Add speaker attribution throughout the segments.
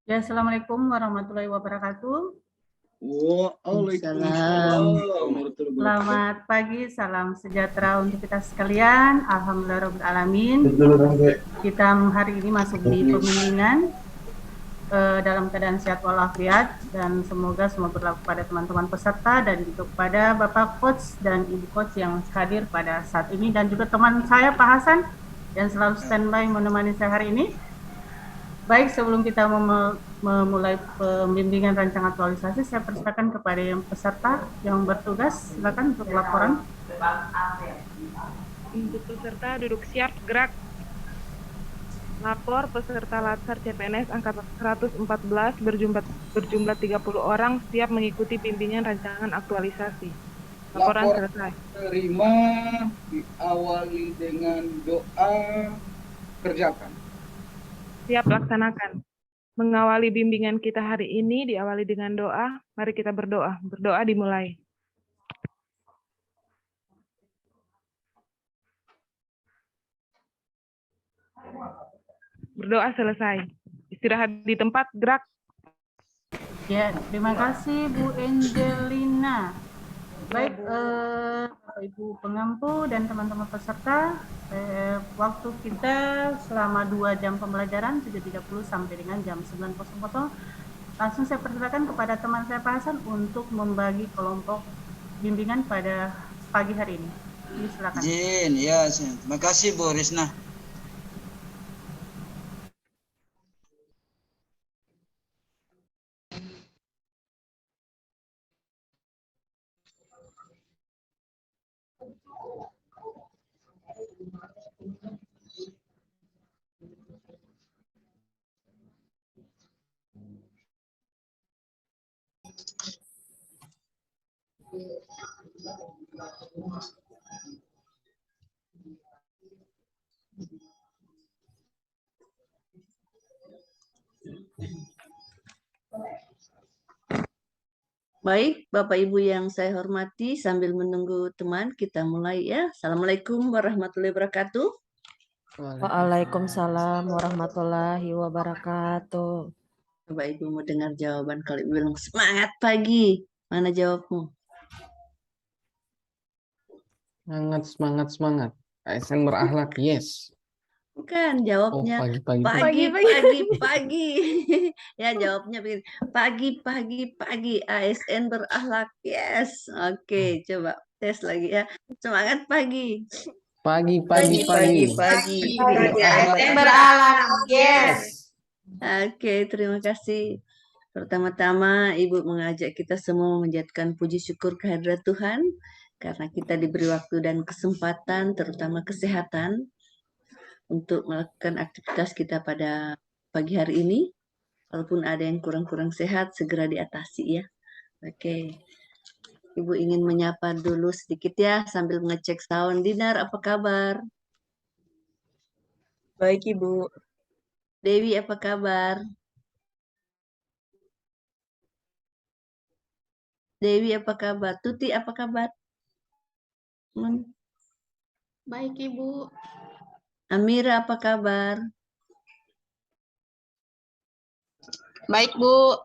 Speaker 1: Ya, Assalamualaikum warahmatullahi wabarakatuh.
Speaker 2: Waalaikumsalam warahmatullahi wabarakatuh.
Speaker 1: Selamat pagi, salam sejahtera untuk kita sekalian. Alhamdulillah alamin. Kita hari ini masuk di pembimbingan dalam keadaan sehat walafiat, dan semoga semua berlaku pada teman-teman peserta dan juga kepada Bapak Coach dan Ibu Coach yang hadir pada saat ini, dan juga teman saya Pak Hasan yang selalu standby menemani saya hari ini. Baik, sebelum kita memulai pembimbingan rancang aktualisasi, saya persilakan kepada yang peserta yang bertugas, silakan untuk laporan.
Speaker 3: Untuk peserta duduk siap, gerak. Lapor peserta Latsar CPNS angkatan 114 berjumlah 30 orang siap mengikuti bimbingan rancangan aktualisasi. Laporan selesai.
Speaker 2: Terima, diawali dengan doa, kerjakan.
Speaker 3: Siap laksanakan. Mengawali bimbingan kita hari ini diawali dengan doa. Mari kita berdoa. Berdoa dimulai. Berdoa selesai. Istirahat di tempat, gerak.
Speaker 1: Ya, terima kasih Bu Angelina. Baik, Bapak Ibu pengampu dan teman-teman peserta, waktu kita selama 2 jam pembelajaran 7.30 sampai dengan jam 9.00. Langsung saya persilakan kepada teman saya Pak Hasan untuk membagi kelompok bimbingan pada pagi hari ini. Silakan.
Speaker 4: Izin, ya, terima kasih Bu Risna.
Speaker 5: Baik, Bapak Ibu yang saya hormati, sambil menunggu teman, kita mulai ya. Assalamualaikum warahmatullahi wabarakatuh.
Speaker 6: Waalaikumsalam warahmatullahi wabarakatuh.
Speaker 5: Bapak Ibu mau dengar jawaban kalau Ibu bilang semangat pagi. Mana jawabmu?
Speaker 7: Semangat. ASN berakhlak, yes.
Speaker 5: Bukan,
Speaker 7: Oh,
Speaker 5: jawabnya
Speaker 7: pagi.
Speaker 5: pagi. Ya, jawabnya begini. Pagi. ASN berakhlak, yes. Oke, coba tes lagi ya. Semangat pagi.
Speaker 7: Pagi.
Speaker 6: ASN berakhlak, yes.
Speaker 5: Oke, terima kasih. Pertama-tama, Ibu mengajak kita semua menjadikan puji syukur kehadirat Tuhan, karena kita diberi waktu dan kesempatan, terutama kesehatan, untuk melakukan aktivitas kita pada pagi hari ini. Walaupun ada yang kurang-kurang sehat, segera diatasi ya. Oke. Ibu ingin menyapa dulu sedikit ya, sambil mengecek sound. Dinar, apa kabar?
Speaker 6: Baik, Ibu.
Speaker 5: Dewi, apa kabar? Dewi, apa kabar? Tuti, apa kabar?
Speaker 8: Baik, Ibu.
Speaker 5: Amira, apa kabar?
Speaker 8: Baik, Bu.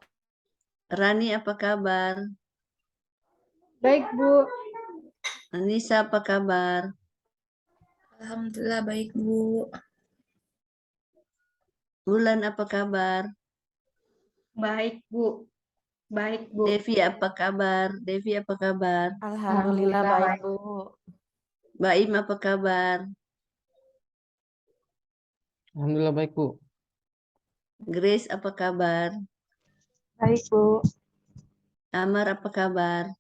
Speaker 5: Rani, apa kabar?
Speaker 8: Baik, Bu.
Speaker 5: Anissa, apa kabar?
Speaker 8: Alhamdulillah baik, Bu.
Speaker 5: Bulan, apa kabar?
Speaker 8: Baik, Bu. Baik, Bu.
Speaker 5: Devi, apa kabar? Devi, apa kabar?
Speaker 6: Alhamdulillah baik, Bu.
Speaker 5: Baim, apa kabar?
Speaker 7: Alhamdulillah baik, Bu.
Speaker 5: Grace, apa kabar?
Speaker 8: Baik, Bu.
Speaker 5: Amar, apa kabar?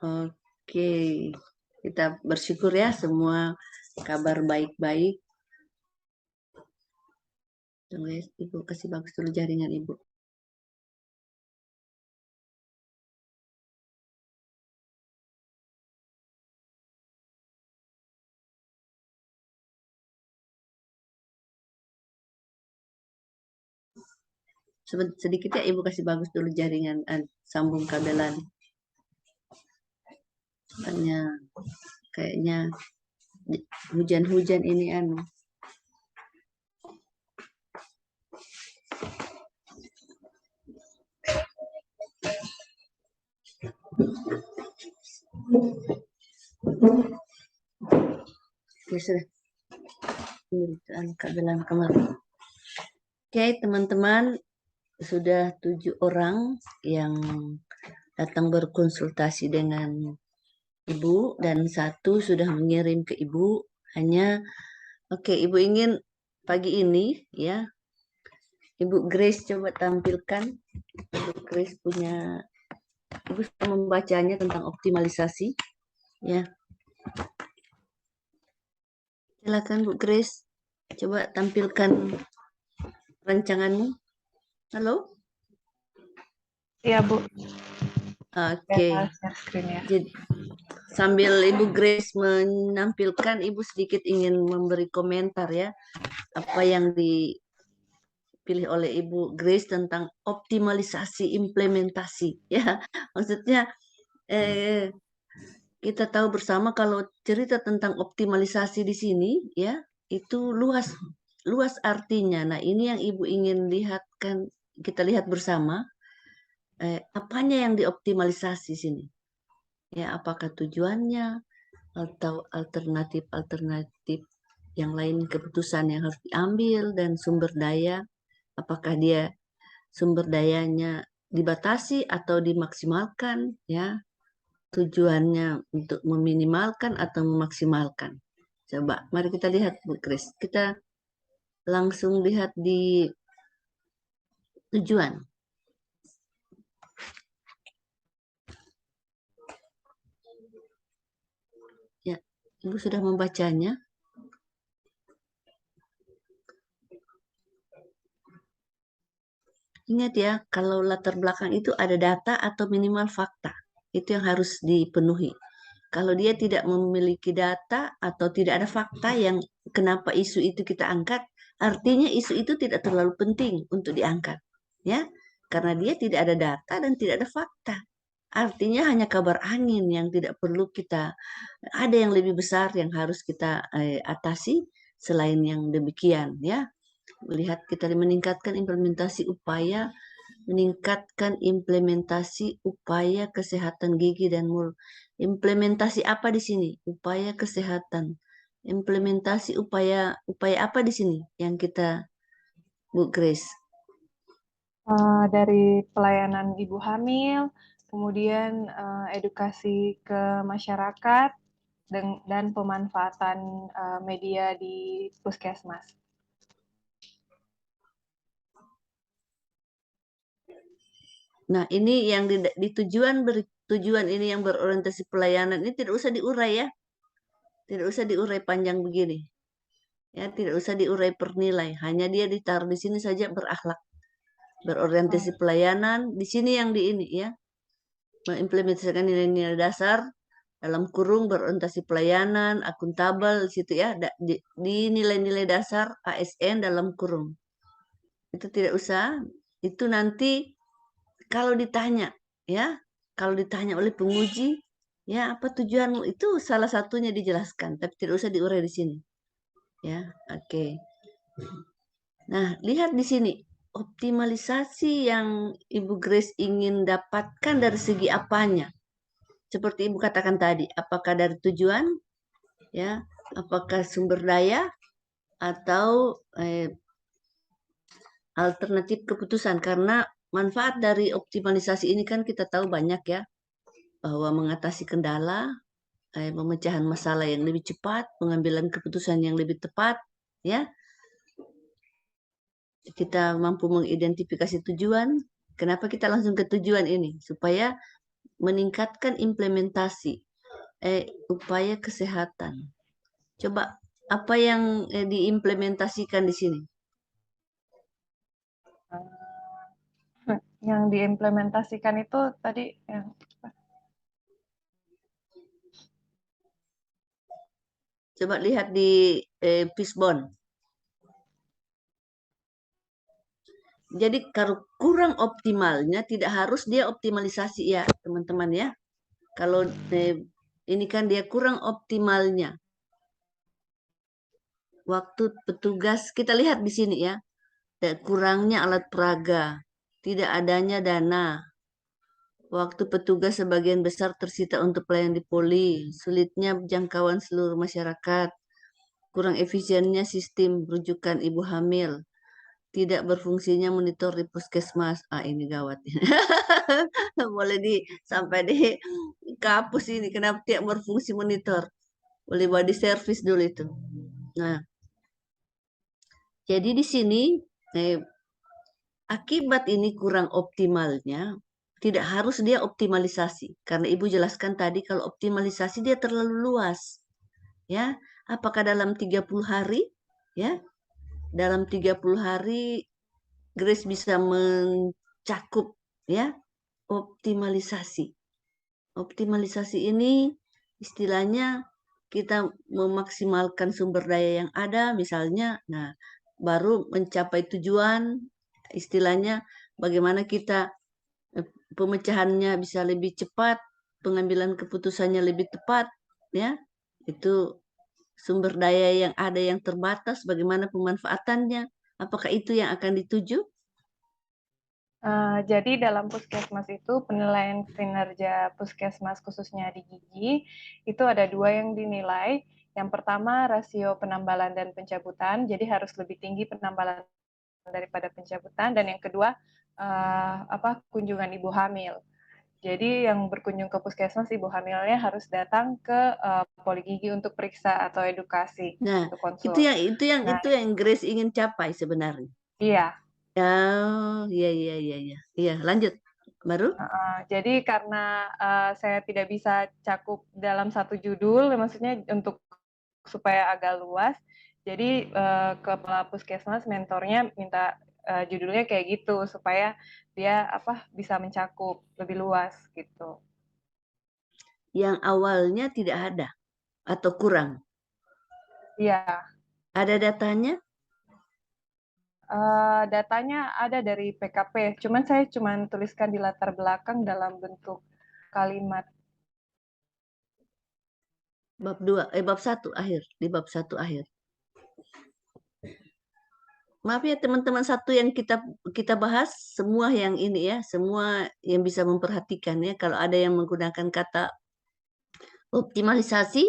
Speaker 5: Oke, kita bersyukur ya semua kabar baik-baik. Tunggu ya, Ibu kasih bagus dulu jaringan Ibu. Sedikit ya Ibu kasih bagus dulu jaringan sambung kabelan. Kayaknya hujan-hujan ini Oke, sudah. Ini angkat dalam kamar. Oke, teman-teman, sudah 7 orang yang datang berkonsultasi dengan Ibu dan 1 sudah mengirim ke Ibu. Hanya, oke, Ibu ingin pagi ini ya, Ibu Grace coba tampilkan. Ibu Grace punya, Ibu sudah membacanya tentang optimalisasi ya. Silakan Bu Grace, coba tampilkan rancanganmu. Halo?
Speaker 3: Iya, Bu.
Speaker 5: Oke.
Speaker 3: Share screen ya.
Speaker 5: Jadi sambil Ibu Grace menampilkan, Ibu sedikit ingin memberi komentar ya, apa yang dipilih oleh Ibu Grace tentang optimalisasi implementasi ya. Maksudnya kita tahu bersama kalau cerita tentang optimalisasi di sini ya, itu luas artinya. Nah, ini yang Ibu ingin lihatkan, kita lihat bersama apanya yang dioptimalisasi sini. Ya, apakah tujuannya atau alternatif yang lain, keputusan yang harus diambil, dan sumber daya, apakah dia sumber dayanya dibatasi atau dimaksimalkan ya, tujuannya untuk meminimalkan atau memaksimalkan. Coba mari kita lihat Bu Kris, kita langsung lihat di tujuan. Ya, Ibu sudah membacanya. Ingat ya, kalau latar belakang itu ada data atau minimal fakta. Itu yang harus dipenuhi. Kalau dia tidak memiliki data atau tidak ada fakta yang kenapa isu itu kita angkat, artinya isu itu tidak terlalu penting untuk diangkat. Ya, karena dia tidak ada data dan tidak ada fakta. Artinya hanya kabar angin yang tidak perlu kita, ada yang lebih besar yang harus kita atasi selain yang demikian ya. Melihat kita meningkatkan implementasi upaya kesehatan gigi dan mulut. Implementasi apa di sini? Upaya kesehatan. Implementasi upaya apa di sini yang kita, Bu Grace?
Speaker 3: Dari pelayanan ibu hamil, kemudian edukasi ke masyarakat, dan pemanfaatan media di puskesmas.
Speaker 5: Nah, ini yang di tujuan ini yang berorientasi pelayanan ini tidak usah diurai ya. Tidak usah diurai panjang begini. Ya, tidak usah diurai pernilai, hanya dia ditaruh di sini saja, berakhlak, berorientasi pelayanan, di sini yang di ini ya. Mengimplementasikan nilai-nilai dasar dalam kurung berorientasi pelayanan, akuntabel di situ ya, di nilai-nilai dasar ASN dalam kurung. Itu tidak usah, itu nanti kalau ditanya ya, kalau ditanya oleh penguji ya, apa tujuanmu, itu salah satunya dijelaskan, tapi tidak usah diurai di sini. Ya, oke. Nah, lihat di sini optimalisasi yang Ibu Grace ingin dapatkan dari segi apanya? Seperti Ibu katakan tadi, apakah dari tujuan ya, apakah sumber daya atau alternatif keputusan, karena manfaat dari optimalisasi ini kan kita tahu banyak ya, bahwa mengatasi kendala, pemecahan masalah yang lebih cepat, pengambilan keputusan yang lebih tepat, ya. Kita mampu mengidentifikasi tujuan. Kenapa kita langsung ke tujuan ini? Supaya meningkatkan implementasi upaya kesehatan. Coba apa yang diimplementasikan di sini?
Speaker 3: Yang diimplementasikan itu tadi yang
Speaker 5: coba lihat di Fishbone. Jadi kalau kurang optimalnya tidak harus dia optimalisasi ya teman-teman ya. Kalau ini kan dia kurang optimalnya. Waktu petugas kita lihat di sini ya. Kurangnya alat peraga, tidak adanya dana, Waktu petugas sebagian besar tersita untuk pelayanan di poli, sulitnya jangkauan seluruh masyarakat, kurang efisiennya sistem rujukan ibu hamil, tidak berfungsinya monitor di puskesmas. Ah, ini gawat. Boleh sampai di kapus ini, kenapa tidak berfungsi monitor? Boleh body service dulu itu. Nah, jadi di sini akibat ini kurang optimalnya, tidak harus dia optimalisasi. Karena Ibu jelaskan tadi kalau optimalisasi dia terlalu luas. Ya, apakah dalam 30 hari? Ya, dalam 30 hari Grace bisa mencakup ya optimalisasi. Optimalisasi ini istilahnya kita memaksimalkan sumber daya yang ada misalnya, nah baru mencapai tujuan istilahnya bagaimana kita pemecahannya bisa lebih cepat, pengambilan keputusannya lebih tepat, ya. Itu sumber daya yang ada yang terbatas, bagaimana pemanfaatannya? Apakah itu yang akan dituju?
Speaker 8: Jadi dalam puskesmas itu penilaian kinerja puskesmas khususnya di gigi itu ada 2 yang dinilai. Yang pertama rasio penambalan dan pencabutan, jadi harus lebih tinggi penambalan daripada pencabutan. Dan yang kedua kunjungan ibu hamil. Jadi yang berkunjung ke puskesmas ibu hamilnya harus datang ke poli gigi untuk periksa atau edukasi.
Speaker 5: Nah,
Speaker 8: untuk konsul.
Speaker 5: itu yang Grace ingin capai sebenarnya.
Speaker 8: Iya.
Speaker 5: Oh, iya. Lanjut, baru?
Speaker 8: Jadi karena saya tidak bisa cakup dalam satu judul, maksudnya untuk supaya agak luas. Jadi kepala puskesmas mentornya minta judulnya kayak gitu supaya dia bisa mencakup lebih luas gitu.
Speaker 5: Yang awalnya tidak ada atau kurang?
Speaker 8: Iya.
Speaker 5: Ada datanya?
Speaker 8: Datanya ada dari PKP, saya tuliskan di latar belakang dalam bentuk kalimat.
Speaker 5: Bab 1 akhir, di bab 1 akhir. Maaf ya teman-teman, satu yang kita bahas, semua yang ini ya, semua yang bisa memperhatikan ya, kalau ada yang menggunakan kata optimalisasi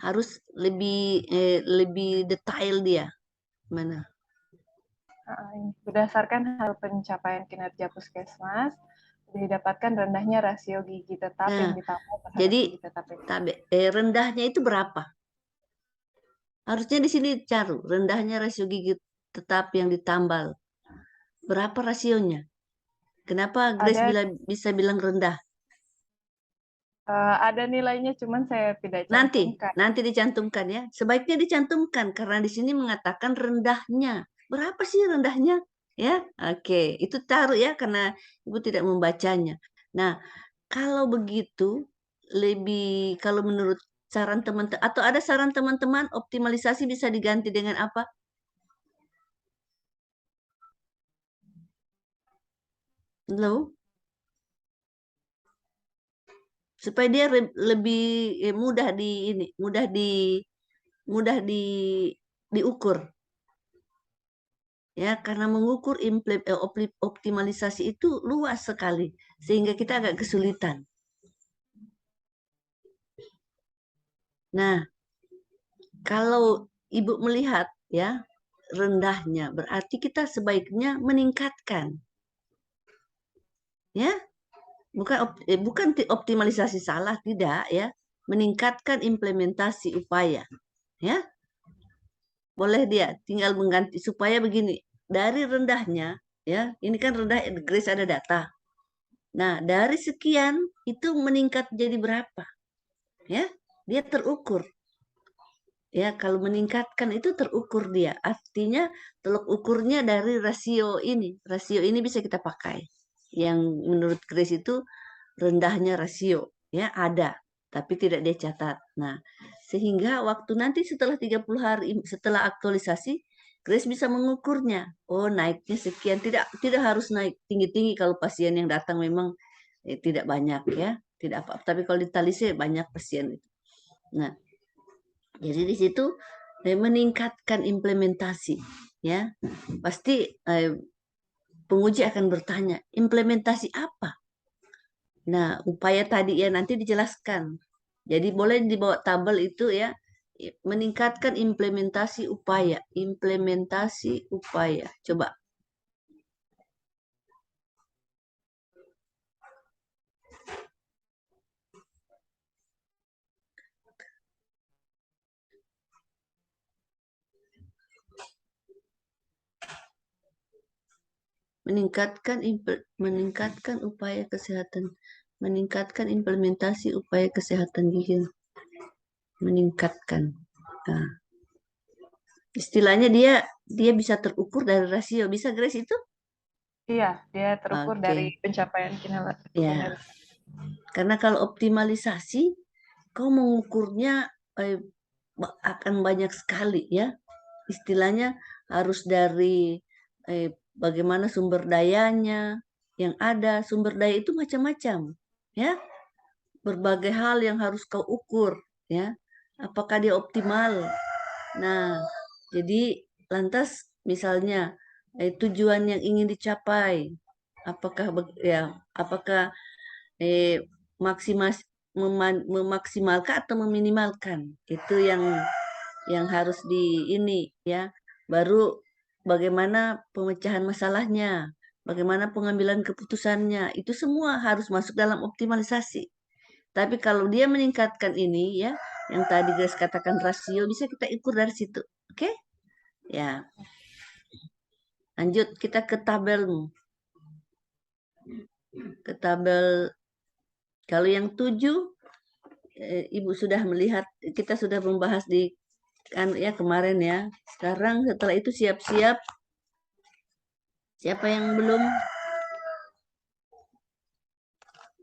Speaker 5: harus lebih detail dia. Mana?
Speaker 8: Berdasarkan hal pencapaian kinerja puskesmas, didapatkan rendahnya rasio gigi tetap yang ditambah terhadap
Speaker 5: jadi
Speaker 8: gigi tetap.
Speaker 5: rendahnya itu berapa? Harusnya di sini cari rendahnya rasio gigi tetap yang ditambal. Berapa rasionya? Kenapa Grace bisa bilang rendah?
Speaker 8: Ada nilainya, saya tidak cantumkan.
Speaker 5: Nanti dicantumkan ya. Sebaiknya dicantumkan karena di sini mengatakan rendahnya. Berapa sih rendahnya? Ya, oke. Itu taruh ya karena Ibu tidak membacanya. Nah, kalau begitu kalau menurut saran teman-teman atau ada saran teman-teman optimalisasi bisa diganti dengan apa? Halo? Supaya dia lebih mudah diukur. Ya, karena mengukur optimalisasi itu luas sekali sehingga kita agak kesulitan. Nah, kalau Ibu melihat ya rendahnya, berarti kita sebaiknya meningkatkan. Ya. Bukan optimalisasi salah, tidak ya. Meningkatkan implementasi upaya. Ya. Boleh dia tinggal mengganti supaya begini. Dari rendahnya, ya, ini kan rendah Grace ada data. Nah, dari sekian itu meningkat jadi berapa? Ya, dia terukur. Ya, kalau meningkatkan itu terukur dia. Artinya tolok ukurnya dari rasio ini. Rasio ini bisa kita pakai. Yang menurut Grace itu rendahnya rasio, ya ada, tapi tidak dia catat. Nah, sehingga waktu nanti setelah 30 hari setelah aktualisasi, Grace bisa mengukurnya. Oh, naiknya sekian, tidak harus naik tinggi-tinggi kalau pasien yang datang memang tidak banyak ya, tidak apa-apa. Tapi kalau di Talise banyak pasien itu. Nah, jadi di situ meningkatkan implementasi ya. Pasti penguji akan bertanya, implementasi apa? Nah, upaya tadi ya nanti dijelaskan. Jadi boleh dibawa tabel itu ya, meningkatkan implementasi upaya. Implementasi upaya. Coba. Meningkatkan upaya kesehatan, meningkatkan implementasi upaya kesehatan gigi, meningkatkan. Nah, istilahnya dia bisa terukur dari rasio, bisa Grace itu?
Speaker 8: Iya, dia terukur
Speaker 5: Oke.
Speaker 8: dari pencapaian kinerja.
Speaker 5: Ya, karena kalau optimalisasi, kau mengukurnya akan banyak sekali ya. Istilahnya harus dari bagaimana sumber dayanya yang ada. Sumber daya itu macam-macam ya, berbagai hal yang harus kau ukur ya, apakah dia optimal. Nah, jadi lantas misalnya tujuan yang ingin dicapai, apakah memaksimalkan atau meminimalkan, itu yang harus di ini ya. Baru bagaimana pemecahan masalahnya, bagaimana pengambilan keputusannya, itu semua harus masuk dalam optimalisasi. Tapi kalau dia meningkatkan ini ya, yang tadi Grace katakan rasio, bisa kita ukur dari situ. Oke? Ya. Lanjut kita ke tabelmu. Ke tabel, kalau yang 7 Ibu sudah melihat, kita sudah membahas di ya kemarin ya. Sekarang setelah itu siap-siap. Siapa yang belum?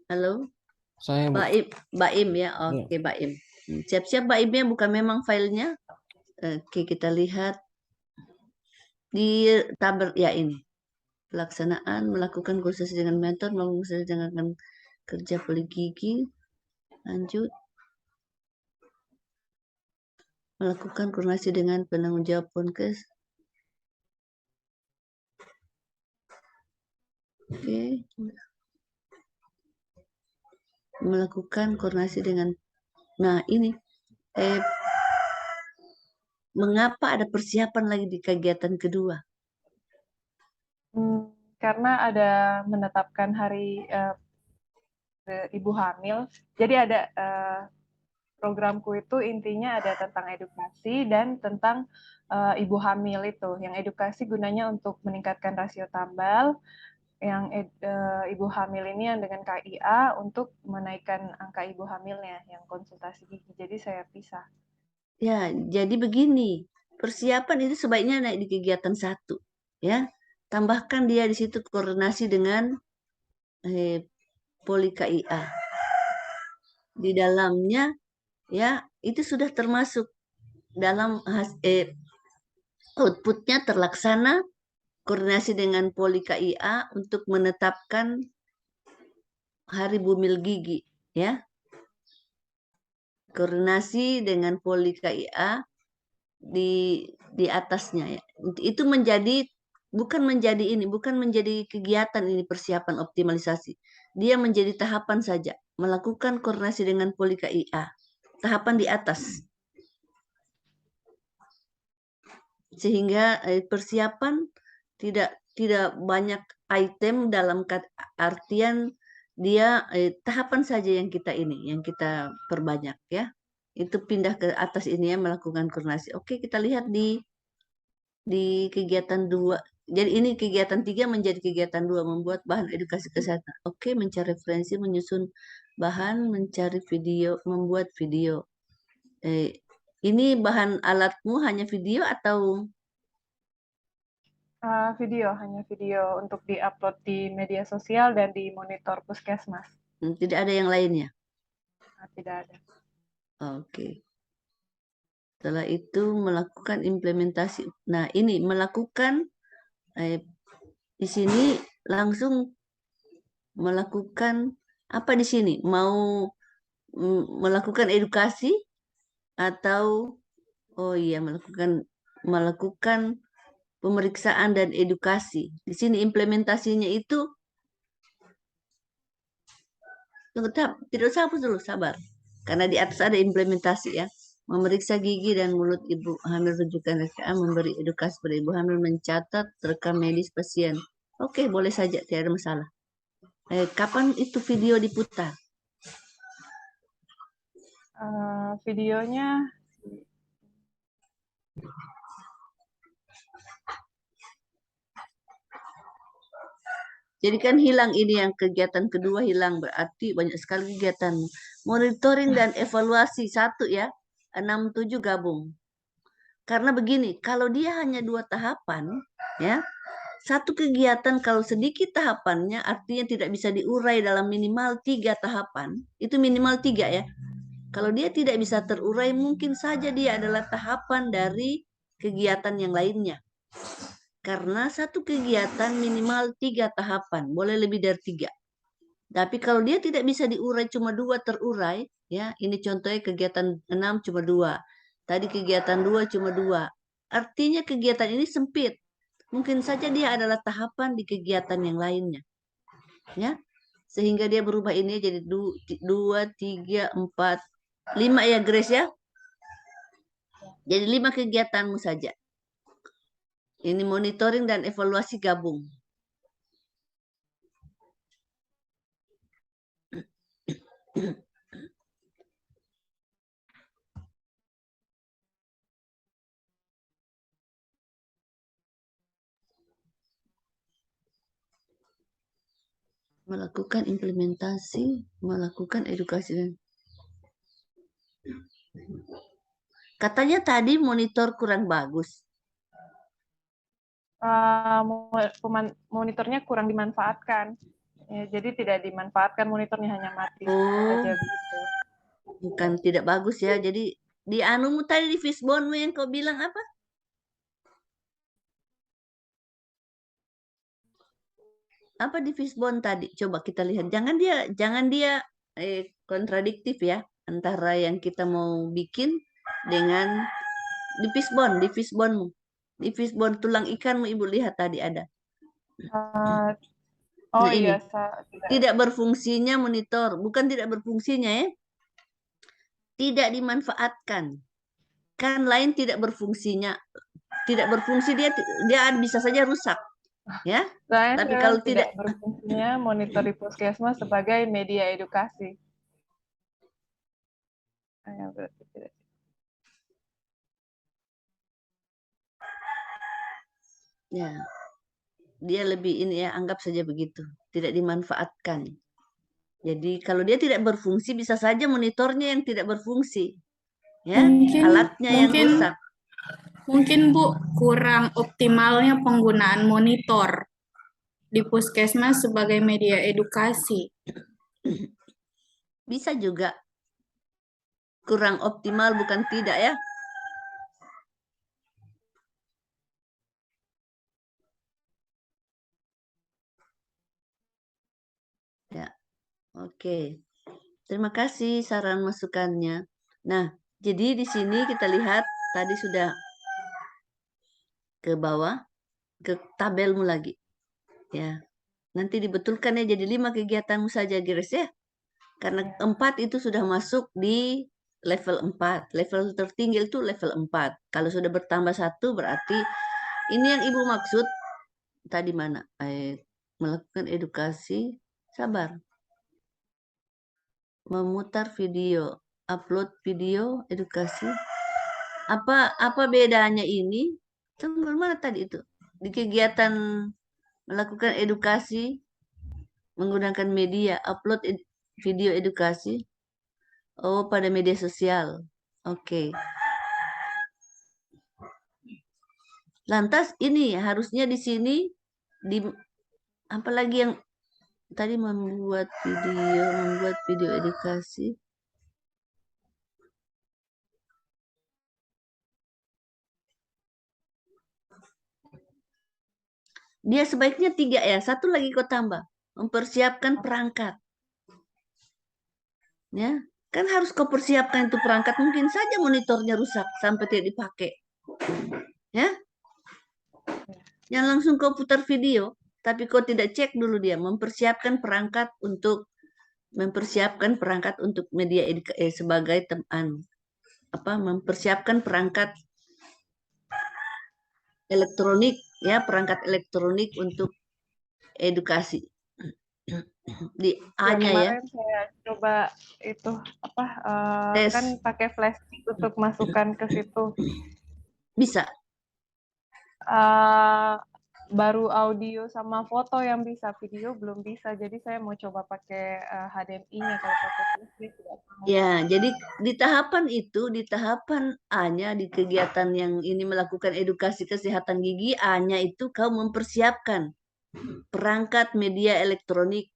Speaker 5: Halo?
Speaker 7: Saya, Bu.
Speaker 5: Baim ya. Oke, Baim. Siap-siap Baimnya, bukan memang filenya. Oke, kita lihat di tabel ya ini. Pelaksanaan, melakukan koordinasi dengan mentor, melakukan dengan kerja poligigi. Lanjut. Melakukan koordinasi dengan penanggung jawab Ponkes. Oke. Melakukan koordinasi dengan, nah ini mengapa ada persiapan lagi di kegiatan kedua?
Speaker 8: Karena ada menetapkan hari ibu hamil, jadi ada programku itu intinya ada tentang edukasi dan tentang ibu hamil itu. Yang edukasi gunanya untuk meningkatkan rasio tambal, yang ibu hamil ini yang dengan KIA untuk menaikkan angka ibu hamilnya, yang konsultasi gigi. Jadi saya pisah.
Speaker 5: Ya, jadi begini, persiapan itu sebaiknya naik di kegiatan 1, ya. Tambahkan dia di situ koordinasi dengan Poli KIA. Di dalamnya, ya, itu sudah termasuk dalam outputnya terlaksana koordinasi dengan Poli KIA untuk menetapkan Hari Bumil Gigi, ya. Koordinasi dengan Poli KIA di atasnya ya. Itu bukan menjadi kegiatan ini, persiapan optimalisasi. Dia menjadi tahapan saja, melakukan koordinasi dengan Poli KIA. Tahapan di atas. Sehingga persiapan tidak banyak item, dalam artian dia tahapan saja yang kita perbanyak ya. Itu pindah ke atas ini ya, melakukan koordinasi. Oke, kita lihat di kegiatan 2. Jadi ini kegiatan 3 menjadi kegiatan 2, membuat bahan edukasi kesehatan. Oke, mencari referensi, menyusun bahan, mencari video, membuat video. Ini bahan alatmu hanya video atau?
Speaker 8: Hanya video untuk diupload di media sosial dan di monitor puskesmas.
Speaker 5: Tidak ada yang lainnya?
Speaker 8: Tidak ada.
Speaker 5: Oke. Setelah itu melakukan implementasi. Nah, ini melakukan di sini langsung melakukan apa di sini? Mau melakukan edukasi atau melakukan pemeriksaan dan edukasi. Di sini implementasinya itu Tunggu, tidak usah hapus dulu, sabar. Karena di atas ada implementasi ya. Memeriksa gigi dan mulut ibu hamil rujukan RKA, memberi edukasi pada ibu hamil, mencatat rekam medis pasien. Oke, boleh saja, tidak ada masalah. Kapan itu video diputar?
Speaker 8: Videonya
Speaker 5: Jadi kan hilang ini yang kegiatan kedua hilang, berarti banyak sekali kegiatan. Monitoring dan evaluasi satu ya, 67 gabung. Karena begini, kalau dia hanya 2 tahapan, ya, satu kegiatan kalau sedikit tahapannya artinya tidak bisa diurai dalam minimal 3 tahapan, itu minimal 3 ya. Kalau dia tidak bisa terurai, mungkin saja dia adalah tahapan dari kegiatan yang lainnya. Karena satu kegiatan minimal 3 tahapan, boleh lebih dari 3. Tapi kalau dia tidak bisa diurai cuma 2 terurai, ya, ini contohnya kegiatan 6 cuma 2. Tadi kegiatan 2 cuma 2. Artinya kegiatan ini sempit. Mungkin saja dia adalah tahapan di kegiatan yang lainnya. Ya. Sehingga dia berubah ini jadi 2, 3, 4, 5 ya Grace ya. Jadi 5 kegiatanmu saja. Ini monitoring dan evaluasi gabung. Melakukan implementasi, melakukan edukasi. Katanya tadi monitor kurang bagus.
Speaker 8: monitornya kurang dimanfaatkan. Ya, jadi tidak dimanfaatkan monitornya, hanya mati saja begitu.
Speaker 5: Bukan tidak bagus ya. Jadi di anumu tadi di fishbone-mu yang kau bilang apa? Apa di fishbone tadi? Coba kita lihat. Jangan dia kontradiktif ya antara yang kita mau bikin dengan di fishbone-mu. Di fishbone tulang ikanmu Ibu lihat tadi ada.
Speaker 8: Oh
Speaker 5: Nah, ini.
Speaker 8: iya,
Speaker 5: Tidak berfungsinya monitor, bukan tidak berfungsinya ya. Tidak dimanfaatkan. Kan lain tidak berfungsinya. Tidak berfungsi dia bisa saja rusak. Ya. Tapi kalau tidak
Speaker 8: berfungsinya monitor di puskesmas sebagai media edukasi. Berarti tidak.
Speaker 5: Ya. Dia lebih ini ya, anggap saja begitu. Tidak dimanfaatkan. Jadi kalau dia tidak berfungsi bisa saja monitornya yang tidak berfungsi. Ya, alatnya yang rusak.
Speaker 9: Mungkin Bu, kurang optimalnya penggunaan monitor di puskesmas sebagai media edukasi.
Speaker 5: Bisa juga. Kurang optimal bukan tidak ya. Ya, oke. Terima kasih saran masukannya. Nah, jadi di sini kita lihat tadi sudah ke bawah, ke tabelmu lagi. Ya, nanti dibetulkan ya jadi 5 kegiatanmu saja, Grace ya. Karena 4 itu sudah masuk di level 4. Level tertinggi itu level 4. Kalau sudah bertambah 1 berarti ini yang Ibu maksud tadi mana? Melakukan edukasi, sabar. Memutar video, upload video edukasi. Apa bedanya ini? Tunggu mana tadi itu? Di kegiatan melakukan edukasi menggunakan media, upload video edukasi. Oh, pada media sosial. Oke. Lantas ini harusnya di sini apalagi yang tadi membuat video edukasi. Dia sebaiknya 3 ya. 1 lagi kau tambah. Mempersiapkan perangkat. Ya, kan harus kau persiapkan itu perangkat. Mungkin saja monitornya rusak sampai tidak dipakai. Ya. Yang langsung kau putar video, tapi kau tidak cek dulu dia. Mempersiapkan perangkat untuk mempersiapkan perangkat untuk media sebagai mempersiapkan perangkat elektronik ya, perangkat elektronik untuk edukasi. Di A-nya ya.
Speaker 8: Kemarin saya coba itu
Speaker 5: Tes.
Speaker 8: kan pakai flash disk untuk masukkan ke situ.
Speaker 5: Bisa.
Speaker 8: Baru audio sama foto yang bisa, video belum bisa. Jadi saya mau coba pakai HDMI-nya, kalau pakai flash disk tidak mau.
Speaker 5: Ya, jadi di tahapan itu, di tahapan A-nya, di kegiatan yang ini melakukan edukasi kesehatan gigi, A-nya itu kau mempersiapkan perangkat media elektronik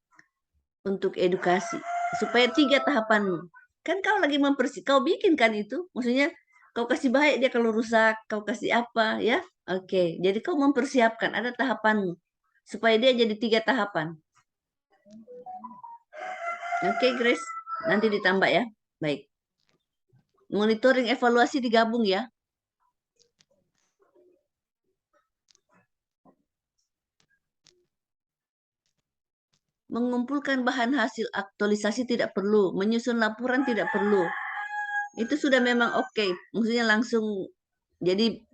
Speaker 5: untuk edukasi. Supaya 3 tahapanmu. Kan kau lagi kau bikin kan itu? Maksudnya kau kasih baik dia kalau rusak, kau kasih apa ya? Oke, jadi kau mempersiapkan, ada tahapanmu. Supaya dia jadi 3 tahapan. Oke, Grace. Nanti ditambah ya. Baik. Monitoring evaluasi digabung ya. Mengumpulkan bahan hasil aktualisasi tidak perlu. Menyusun laporan tidak perlu. Itu sudah memang oke. Maksudnya langsung. Jadi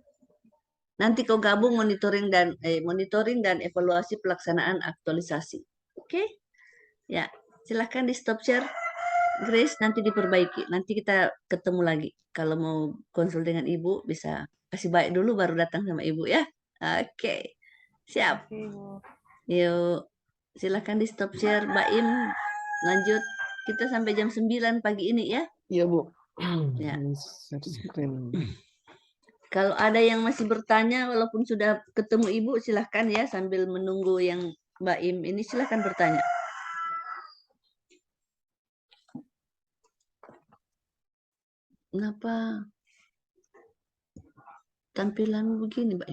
Speaker 5: nanti kau gabung monitoring dan evaluasi pelaksanaan aktualisasi. Oke? Ya, silahkan di stop share. Grace, nanti diperbaiki. Nanti kita ketemu lagi. Kalau mau konsul dengan Ibu, bisa kasih baik dulu baru datang sama Ibu ya. Oke. Siap. Yuk, silahkan di stop share. Mbak Im, lanjut. Kita sampai jam 9 pagi ini ya.
Speaker 7: Iya, Bu.
Speaker 5: Ya.
Speaker 7: Share screen.
Speaker 5: Kalau ada yang masih bertanya, walaupun sudah ketemu Ibu, silahkan ya. Sambil menunggu yang Mbak Im ini, silahkan bertanya. Kenapa tampilan begini, Mbak?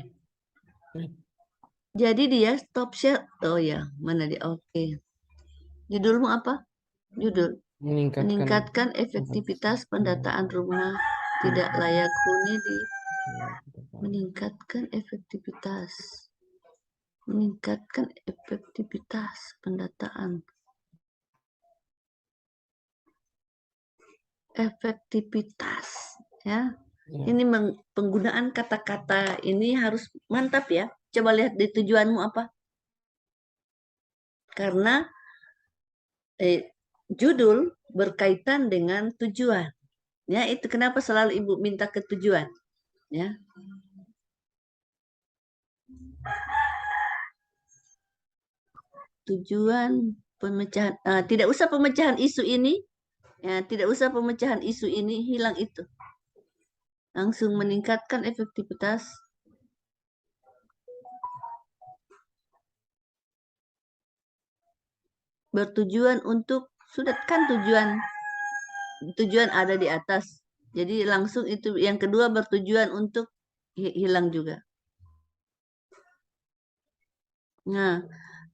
Speaker 5: Jadi dia stop share. Oh ya, mana dia? Oke. Judulmu apa? Judul. Meningkatkan efektivitas pendataan rumah tidak layak huni di meningkatkan efektivitas. Meningkatkan efektivitas pendataan. Efektivitas ya. Ini penggunaan kata-kata ini harus mantap ya. Coba lihat di tujuanmu apa. Karena judul berkaitan dengan tujuan. Ya, itu kenapa selalu Ibu minta ke tujuan. Ya. Tujuan pemecahan tidak usah pemecahan isu ini. Ya, tidak usah pemecahan isu ini, hilang itu. Langsung meningkatkan efektivitas bertujuan untuk sudah kan tujuan ada di atas. Jadi langsung itu yang kedua bertujuan untuk hilang juga. Nah,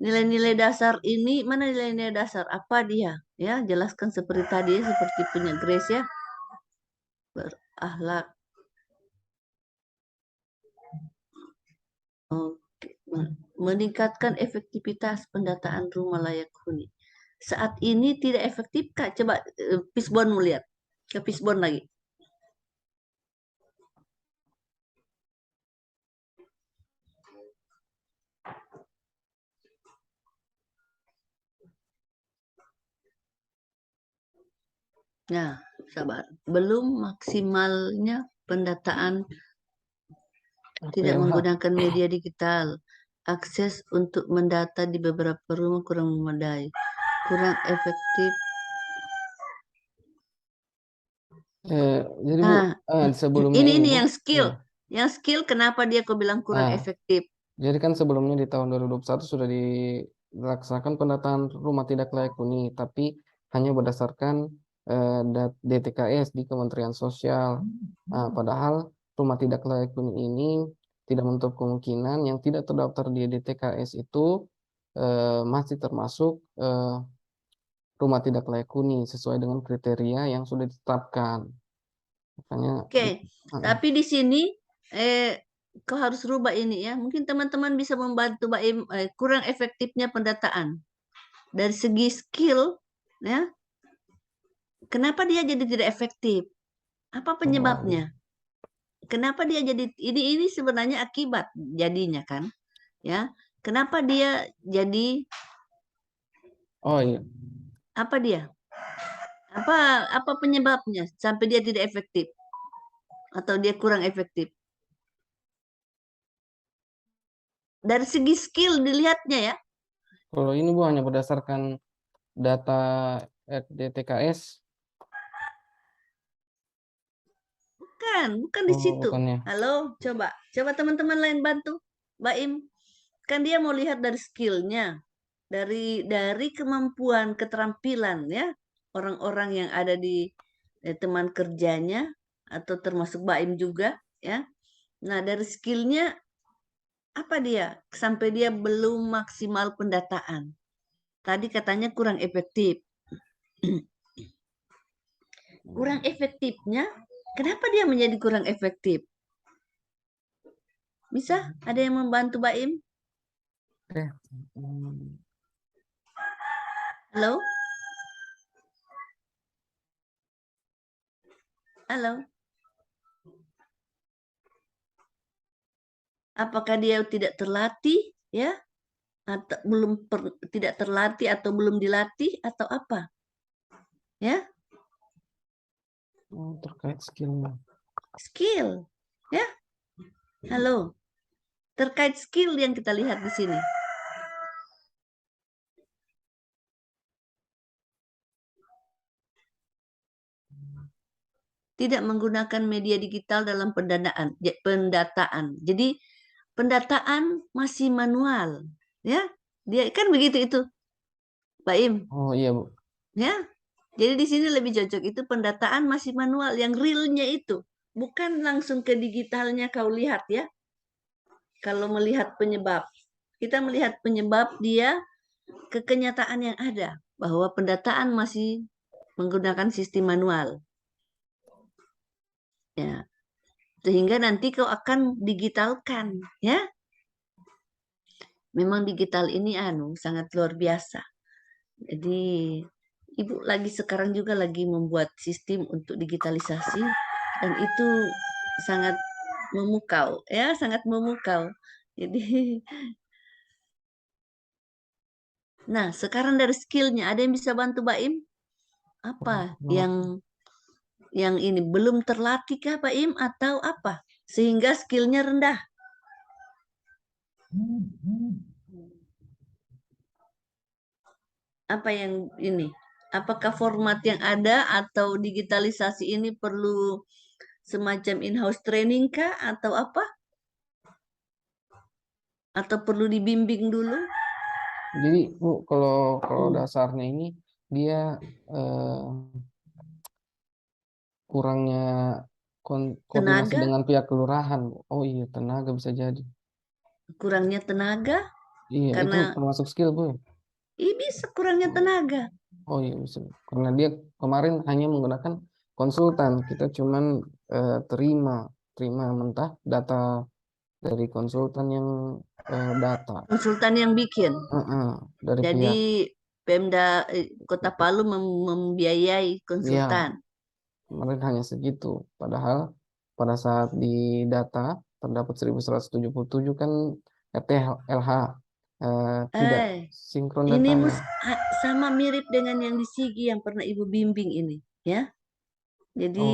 Speaker 5: nilai-nilai dasar ini mana nilai-nilai dasar? Apa dia? Ya, jelaskan seperti tadi seperti punya Grace ya. Berakhlak. Oke. Meningkatkan efektivitas pendataan rumah layak huni. Saat ini tidak efektif, Kak. Coba Fishbone melihat. Ke Fishbone lagi. Nah, sabar. Belum maksimalnya pendataan tidak menggunakan media digital. Akses untuk mendata di beberapa rumah kurang memadai. Kurang efektif.
Speaker 7: Jadi sebelumnya
Speaker 5: ini
Speaker 7: Bu,
Speaker 5: yang skill. Yang skill kenapa dia kau bilang kurang efektif?
Speaker 7: Jadi kan sebelumnya di tahun 2021 sudah dilaksanakan pendataan rumah tidak layak huni, tapi hanya berdasarkan DTKS di Kementerian Sosial. Nah, padahal rumah tidak layak huni ini tidak menutup kemungkinan yang tidak terdaftar di DTKS itu masih termasuk rumah tidak layak huni sesuai dengan kriteria yang sudah ditetapkan. Makanya.
Speaker 5: Tapi di sini kau harus rubah ini ya. Mungkin teman-teman bisa membantu Mbak Im, kurang efektifnya pendataan. Dari segi skill ya. Kenapa dia jadi tidak efektif? Apa penyebabnya? Kenapa dia jadi ini sebenarnya akibat jadinya kan? Ya. Kenapa dia jadi
Speaker 7: Oh iya.
Speaker 5: apa dia? Apa penyebabnya sampai dia tidak efektif? Atau dia kurang efektif? Dari segi skill dilihatnya ya.
Speaker 7: Kalau ini Bu hanya berdasarkan data DTKS.
Speaker 5: Bukan di situ.
Speaker 7: Bukannya.
Speaker 5: Halo, coba teman-teman lain bantu, Mbak Im. Kan dia mau lihat dari skillnya, dari kemampuan, keterampilan ya orang-orang yang ada di teman kerjanya atau termasuk Mbak Im juga ya. Nah dari skillnya apa dia sampai dia belum maksimal pendataan. Tadi katanya kurang efektif. Kurang efektifnya, kenapa dia menjadi kurang efektif? Bisa? Ada yang membantu Mbak Im? Halo? Halo? Apakah dia tidak terlatih ya? Atau tidak terlatih atau belum dilatih atau apa? Ya?
Speaker 7: Terkait skillnya.
Speaker 5: Skill, ya? Halo. Terkait skill yang kita lihat di sini. Tidak menggunakan media digital dalam pendataan. Jadi pendataan masih manual, ya. Dia kan begitu itu, Pak Im.
Speaker 7: Oh iya Bu.
Speaker 5: Ya. Jadi di sini lebih cocok itu pendataan masih manual, yang realnya itu, bukan langsung ke digitalnya kau lihat ya. Kalau melihat penyebab, kita melihat penyebab dia ke kenyataan yang ada, bahwa pendataan masih menggunakan sistem manual. Ya. Sehingga nanti kau akan digitalkan, ya. Memang digital ini sangat luar biasa. Jadi Ibu sekarang juga lagi membuat sistem untuk digitalisasi dan itu sangat memukau, ya, sangat memukau. Jadi nah, sekarang dari skillnya ada yang bisa bantu Mbak Im? Apa yang ini belum terlatih kah Pak Im atau apa? Sehingga skillnya rendah. Apa yang ini? Apakah format yang ada atau digitalisasi ini perlu semacam in-house training kah atau apa? Atau perlu dibimbing dulu?
Speaker 7: Jadi Bu, kalau dasarnya ini dia kurangnya koordinasi
Speaker 5: Tenaga?
Speaker 7: dengan pihak kelurahan. Oh iya, tenaga bisa jadi.
Speaker 5: Kurangnya tenaga?
Speaker 7: Iya, itu
Speaker 5: Karena
Speaker 7: termasuk skill Bu.
Speaker 5: bisa kurangnya tenaga.
Speaker 7: Oh iya bisa. Karena dia kemarin hanya menggunakan konsultan. Kita cuman terima mentah data dari konsultan yang data.
Speaker 5: Konsultan yang bikin.
Speaker 7: Dari
Speaker 5: Jadi
Speaker 7: pihak
Speaker 5: Pemda Kota Palu membiayai konsultan.
Speaker 7: ya, kemarin hanya segitu. Padahal pada saat di data terdapat 1177 kan RTLH tidak sinkron
Speaker 5: Ini
Speaker 7: datanya.
Speaker 5: sama mirip dengan yang di Sigi yang pernah Ibu bimbing ini, ya. Jadi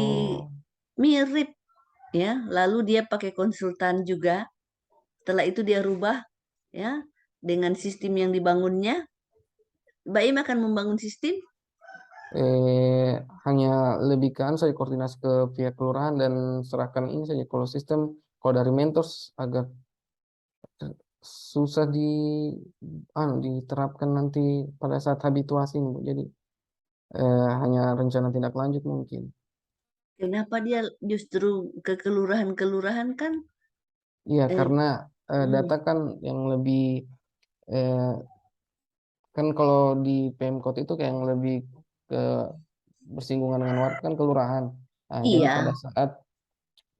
Speaker 5: mirip, ya. Lalu dia pakai konsultan juga. Setelah itu dia rubah, ya, dengan sistem yang dibangunnya. Mbak Im akan membangun sistem?
Speaker 7: Hanya lebih kan saya koordinasi ke pihak kelurahan dan serahkan ini saja. Kalau sistem, kalau dari mentors agak susah diterapkan nanti pada saat habituasi, Bu. Jadi hanya rencana tindak lanjut mungkin.
Speaker 5: Kenapa dia justru ke kelurahan-kelurahan kan?
Speaker 7: Iya, karena data kan yang lebih kan kalau di Pemkot itu kayak yang lebih ke bersinggungan dengan warga kan kelurahan. Nah, jadi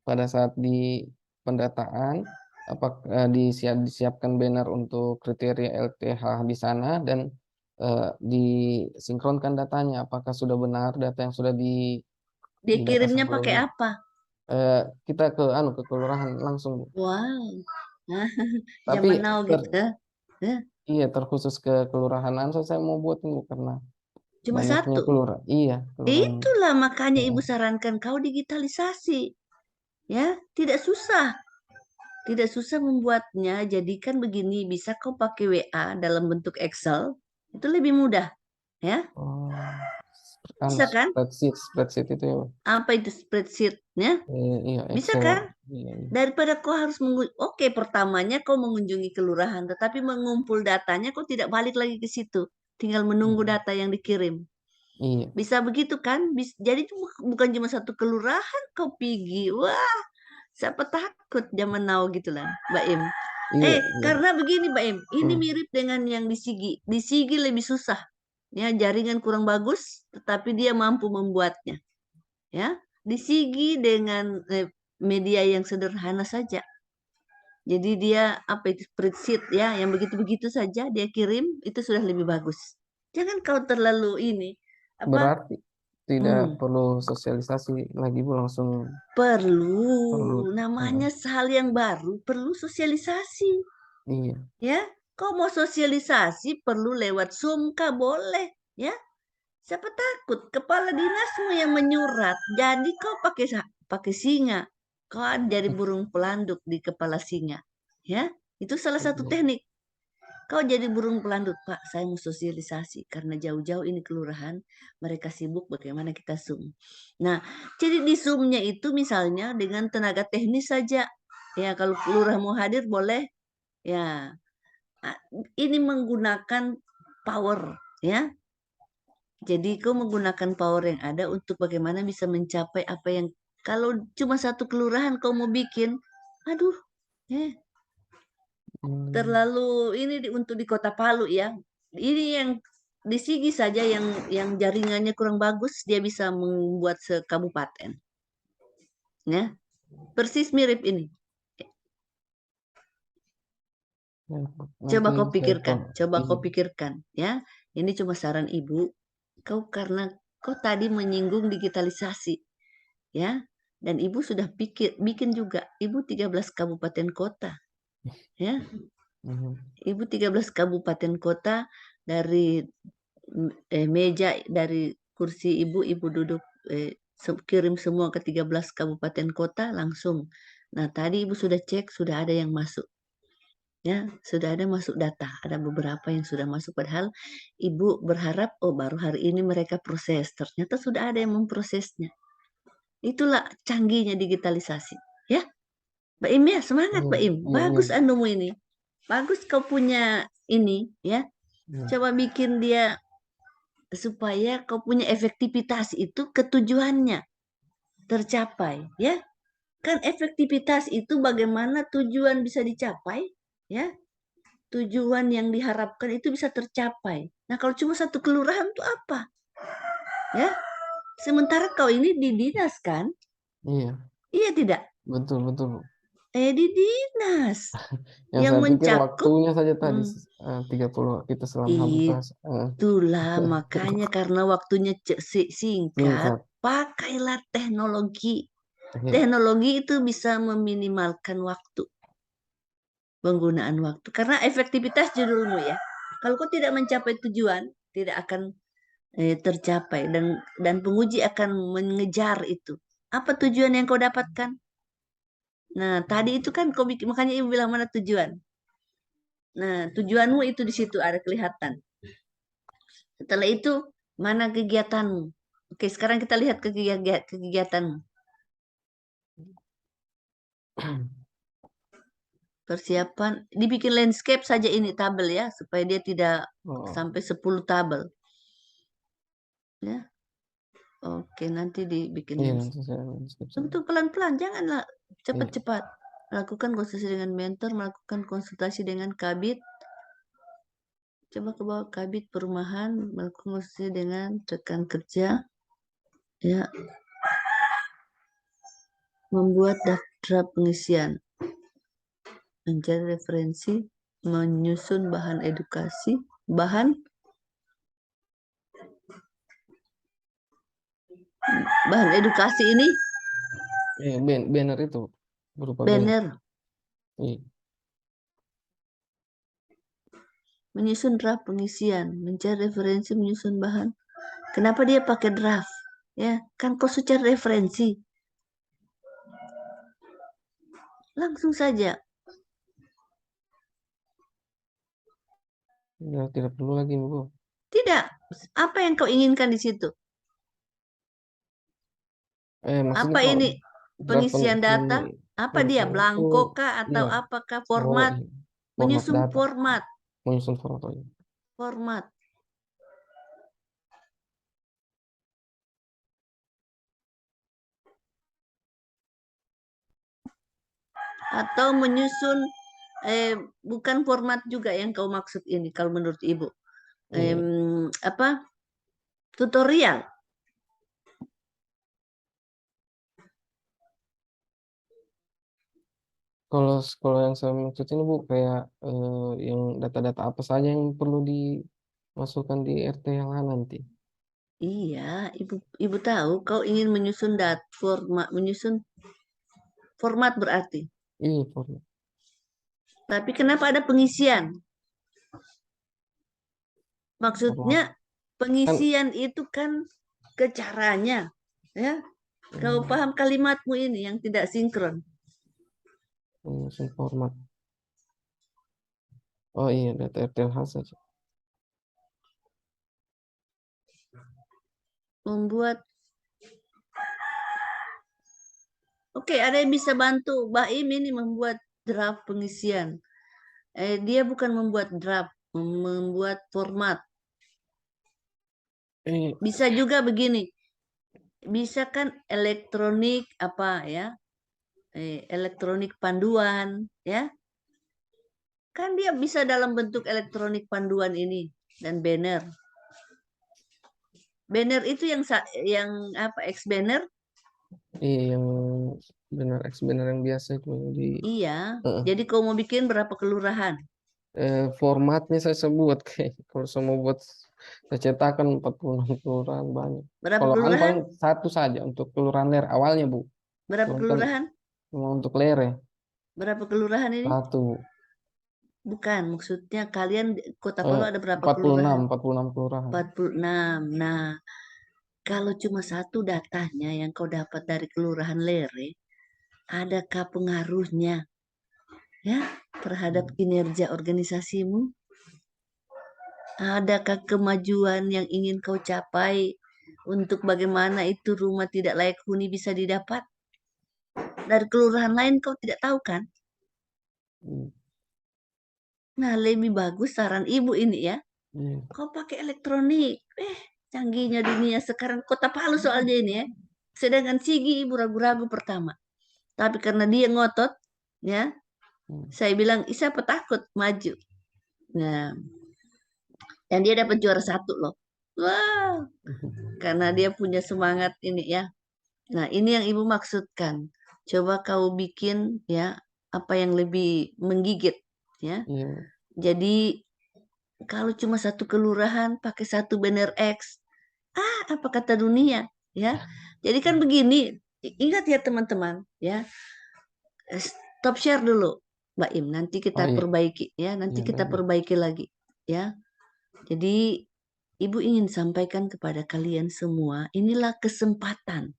Speaker 7: pada saat di pendataan disiapkan banner untuk kriteria LTH di sana dan disinkronkan datanya, apakah sudah benar data yang sudah di
Speaker 5: Dia
Speaker 7: data
Speaker 5: kirimnya pakai
Speaker 7: sebelumnya.
Speaker 5: apa?
Speaker 7: Kita ke kelurahan langsung, Bu.
Speaker 5: Wow.
Speaker 7: Tapi
Speaker 5: Zaman now gitu.
Speaker 7: iya, terkhusus ke kelurahan Anso saya mau buat Bu, karena
Speaker 5: Cuma
Speaker 7: banyaknya
Speaker 5: satu.
Speaker 7: kelurahan. Iya, kelurahan.
Speaker 5: Itulah makanya
Speaker 7: Iya.
Speaker 5: Ibu sarankan kau digitalisasi. Ya, tidak susah. Tidak susah membuatnya. Jadikan begini, bisa kau pakai WA dalam bentuk Excel. Itu lebih mudah. Ya,
Speaker 7: Oh,
Speaker 5: bisa kan?
Speaker 7: spreadsheet itu ya, Bu.
Speaker 5: Apa itu spreadsheet-nya?
Speaker 7: Iya,
Speaker 5: Bisa
Speaker 7: Excel.
Speaker 5: kan?
Speaker 7: Iya.
Speaker 5: Daripada kau harus Oke, pertamanya kau mengunjungi kelurahan, tetapi mengumpul datanya kau tidak balik lagi ke situ. Tinggal menunggu data yang dikirim.
Speaker 7: Iya.
Speaker 5: Bisa begitu kan? Jadi itu bukan cuma satu kelurahan kau pergi. Wah, siapa takut zaman now gitu lah, Mbak Im.
Speaker 7: Iya,
Speaker 5: Karena begini Mbak Im, ini
Speaker 7: Hmm.
Speaker 5: mirip dengan yang di Sigi. Di Sigi lebih susah. Ya, jaringan kurang bagus, tetapi dia mampu membuatnya. Ya, di Sigi dengan media yang sederhana saja. Jadi dia apa itu spreadsheet ya, yang begitu-begitu saja dia kirim itu sudah lebih bagus. Jangan kau terlalu ini apa?
Speaker 7: Berarti tidak perlu sosialisasi lagi Bu, langsung
Speaker 5: Perlu. Namanya hal yang baru, perlu sosialisasi.
Speaker 7: Iya.
Speaker 5: Ya, kau mau sosialisasi perlu lewat Zoom kah boleh, ya. Siapa takut kepala dinasmu yang menyurat, jadi kau pakai singa. Kau jadi burung pelanduk di kepala singa. Ya, itu salah satu teknik. Kau jadi burung pelanduk, Pak, saya mau sosialisasi karena jauh-jauh ini kelurahan, mereka sibuk bagaimana kita Zoom. Nah, jadi di Zoom-nya itu misalnya dengan tenaga teknis saja. Ya, kalau kelurah mau hadir boleh. Ya, ini menggunakan power, ya. Jadi kau menggunakan power yang ada untuk bagaimana bisa mencapai apa yang kalau cuma satu kelurahan kau mau bikin, aduh, terlalu ini untuk di Kota Palu ya. Ini yang di Sigi saja yang jaringannya kurang bagus dia bisa membuat sekabupaten. Ya. Persis mirip ini. Coba kau pikirkan, ya. Ini cuma saran Ibu. Kau karena kau tadi menyinggung digitalisasi, ya. Dan Ibu sudah bikin juga. Ibu 13 kabupaten kota, ya. Ibu 13 kabupaten kota dari meja dari kursi Ibu duduk kirim semua ke 13 kabupaten kota langsung. Nah, tadi Ibu sudah cek sudah ada yang masuk. Ya, sudah ada masuk data, ada beberapa yang sudah masuk padahal Ibu berharap baru hari ini mereka proses, ternyata sudah ada yang memprosesnya. Itulah canggihnya digitalisasi, ya. Mbak Im ya, semangat Mbak Im. Bagus anumu ini. Bagus kau punya ini, ya. Coba bikin dia supaya kau punya efektivitas itu ketujuannya tercapai, ya. Kan efektivitas itu bagaimana tujuan bisa dicapai, ya. Tujuan yang diharapkan itu bisa tercapai. Nah, kalau cuma satu kelurahan itu apa? Ya. Sementara kau ini di dinas kan?
Speaker 7: Iya.
Speaker 5: Iya tidak?
Speaker 7: Betul.
Speaker 5: Di dinas.
Speaker 7: yang saya pikir
Speaker 5: mencakup
Speaker 7: waktunya saja tadi 30 kita selama
Speaker 5: Itulah makanya karena waktunya singkat, pakailah teknologi. Teknologi itu bisa meminimalkan waktu. Penggunaan waktu. Karena efektivitas judulmu ya. Kalau kau tidak mencapai tujuan, tidak akan tercapai. Dan penguji akan mengejar itu. Apa tujuan yang kau dapatkan? Nah, tadi itu kan kau bikin, makanya Ibu bilang mana tujuan. Nah, tujuanmu itu di situ ada kelihatan. Setelah itu, mana kegiatanmu? Oke, sekarang kita lihat kegiatanmu. Persiapan, dibikin landscape saja ini tabel ya, supaya dia tidak sampai 10 tabel. Ya. Oke, nanti dibikin landscape. Untuk pelan-pelan, janganlah cepat-cepat. Melakukan konsultasi dengan mentor, melakukan konsultasi dengan kabit. Coba ke bawah kabit perumahan, melakukan konsultasi dengan rekan kerja. Ya. Membuat daftar pengisian. Mencari referensi, menyusun bahan edukasi, bahan Bahan edukasi ini
Speaker 7: Banner itu berupa banner.
Speaker 5: banner.
Speaker 7: Iya.
Speaker 5: Menyusun draft pengisian, mencari referensi, menyusun bahan. Kenapa dia pakai draft? Ya, kan kau secara referensi. Langsung saja.
Speaker 7: Ya, tidak perlu lagi, Bu.
Speaker 5: Tidak. Apa yang kau inginkan di situ?
Speaker 7: Maksudnya
Speaker 5: Apa
Speaker 7: kalau
Speaker 5: ini?
Speaker 7: draft
Speaker 5: Pengisian data? Apa dia?
Speaker 7: pengisian itu,
Speaker 5: Blanko kah atau
Speaker 7: iya.
Speaker 5: apakah
Speaker 7: Oh,
Speaker 5: format?
Speaker 7: iya. Format
Speaker 5: Menyusun
Speaker 7: data.
Speaker 5: format.
Speaker 7: Menyusun format. Oh, iya.
Speaker 5: Format. Atau menyusun bukan format juga yang kau maksud ini kalau menurut Ibu. Apa? Tutorial.
Speaker 7: Kalau yang saya maksud ini, Bu, kayak yang data-data apa saja yang perlu dimasukkan di RTLH nanti.
Speaker 5: Iya, Ibu tahu kau ingin menyusun menyusun format berarti.
Speaker 7: Iya, format.
Speaker 5: Tapi kenapa ada pengisian? Maksudnya pengisian itu kan ke caranya, ya. Kau paham kalimatmu ini yang tidak sinkron.
Speaker 7: Menyusun format. Oh iya, data RTLH saja.
Speaker 5: Membuat. Oke, ada yang bisa bantu Baim ini membuat draft pengisian. Dia bukan membuat draft, membuat format. Bisa juga begini. Bisa kan elektronik apa ya? Elektronik panduan, ya. Kan dia bisa dalam bentuk elektronik panduan ini dan banner. Banner itu yang apa? X banner?
Speaker 7: Iya, yang banner X banner yang biasa itu di.
Speaker 5: Iya. Jadi kau mau bikin berapa kelurahan?
Speaker 7: Formatnya saya sebut kayak kalau saya mau buat saya cetakan 46 kelurahan banyak.
Speaker 5: Berapa
Speaker 7: Kalau
Speaker 5: kelurahan?
Speaker 7: paling satu saja untuk kelurahan Lere awalnya, Bu.
Speaker 5: Berapa kelurahan?
Speaker 7: Cuma untuk Lere.
Speaker 5: Berapa kelurahan ini?
Speaker 7: Satu.
Speaker 5: Bukan, maksudnya kalian Kota Palu ada berapa kelurahan?
Speaker 7: 46 kelurahan.
Speaker 5: 46. Nah, kalau cuma satu datanya yang kau dapat dari kelurahan Lere, adakah pengaruhnya ya terhadap kinerja organisasimu? Adakah kemajuan yang ingin kau capai untuk bagaimana itu rumah tidak layak huni bisa didapat? Dari kelurahan lain kau tidak tahu kan? Nah, lebih bagus saran Ibu ini ya. Kau pakai elektronik. Canggihnya dunia sekarang Kota Palu soalnya ini ya. Sedangkan Sigi Ibu ragu-ragu pertama. Tapi karena dia ngotot, ya, saya bilang, siapa takut maju. Nah, dan dia dapat juara 1 loh. Wow, karena dia punya semangat ini ya. Nah, ini yang Ibu maksudkan. Coba kau bikin ya apa yang lebih menggigit ya. Jadi kalau cuma satu kelurahan pakai satu banner X, apa kata dunia ya. Jadi kan begini, ingat ya teman-teman ya. Stop share dulu, Mbak Im. Nanti kita perbaiki ya. Nanti kita perbaiki lagi ya. Jadi Ibu ingin sampaikan kepada kalian semua, inilah kesempatan.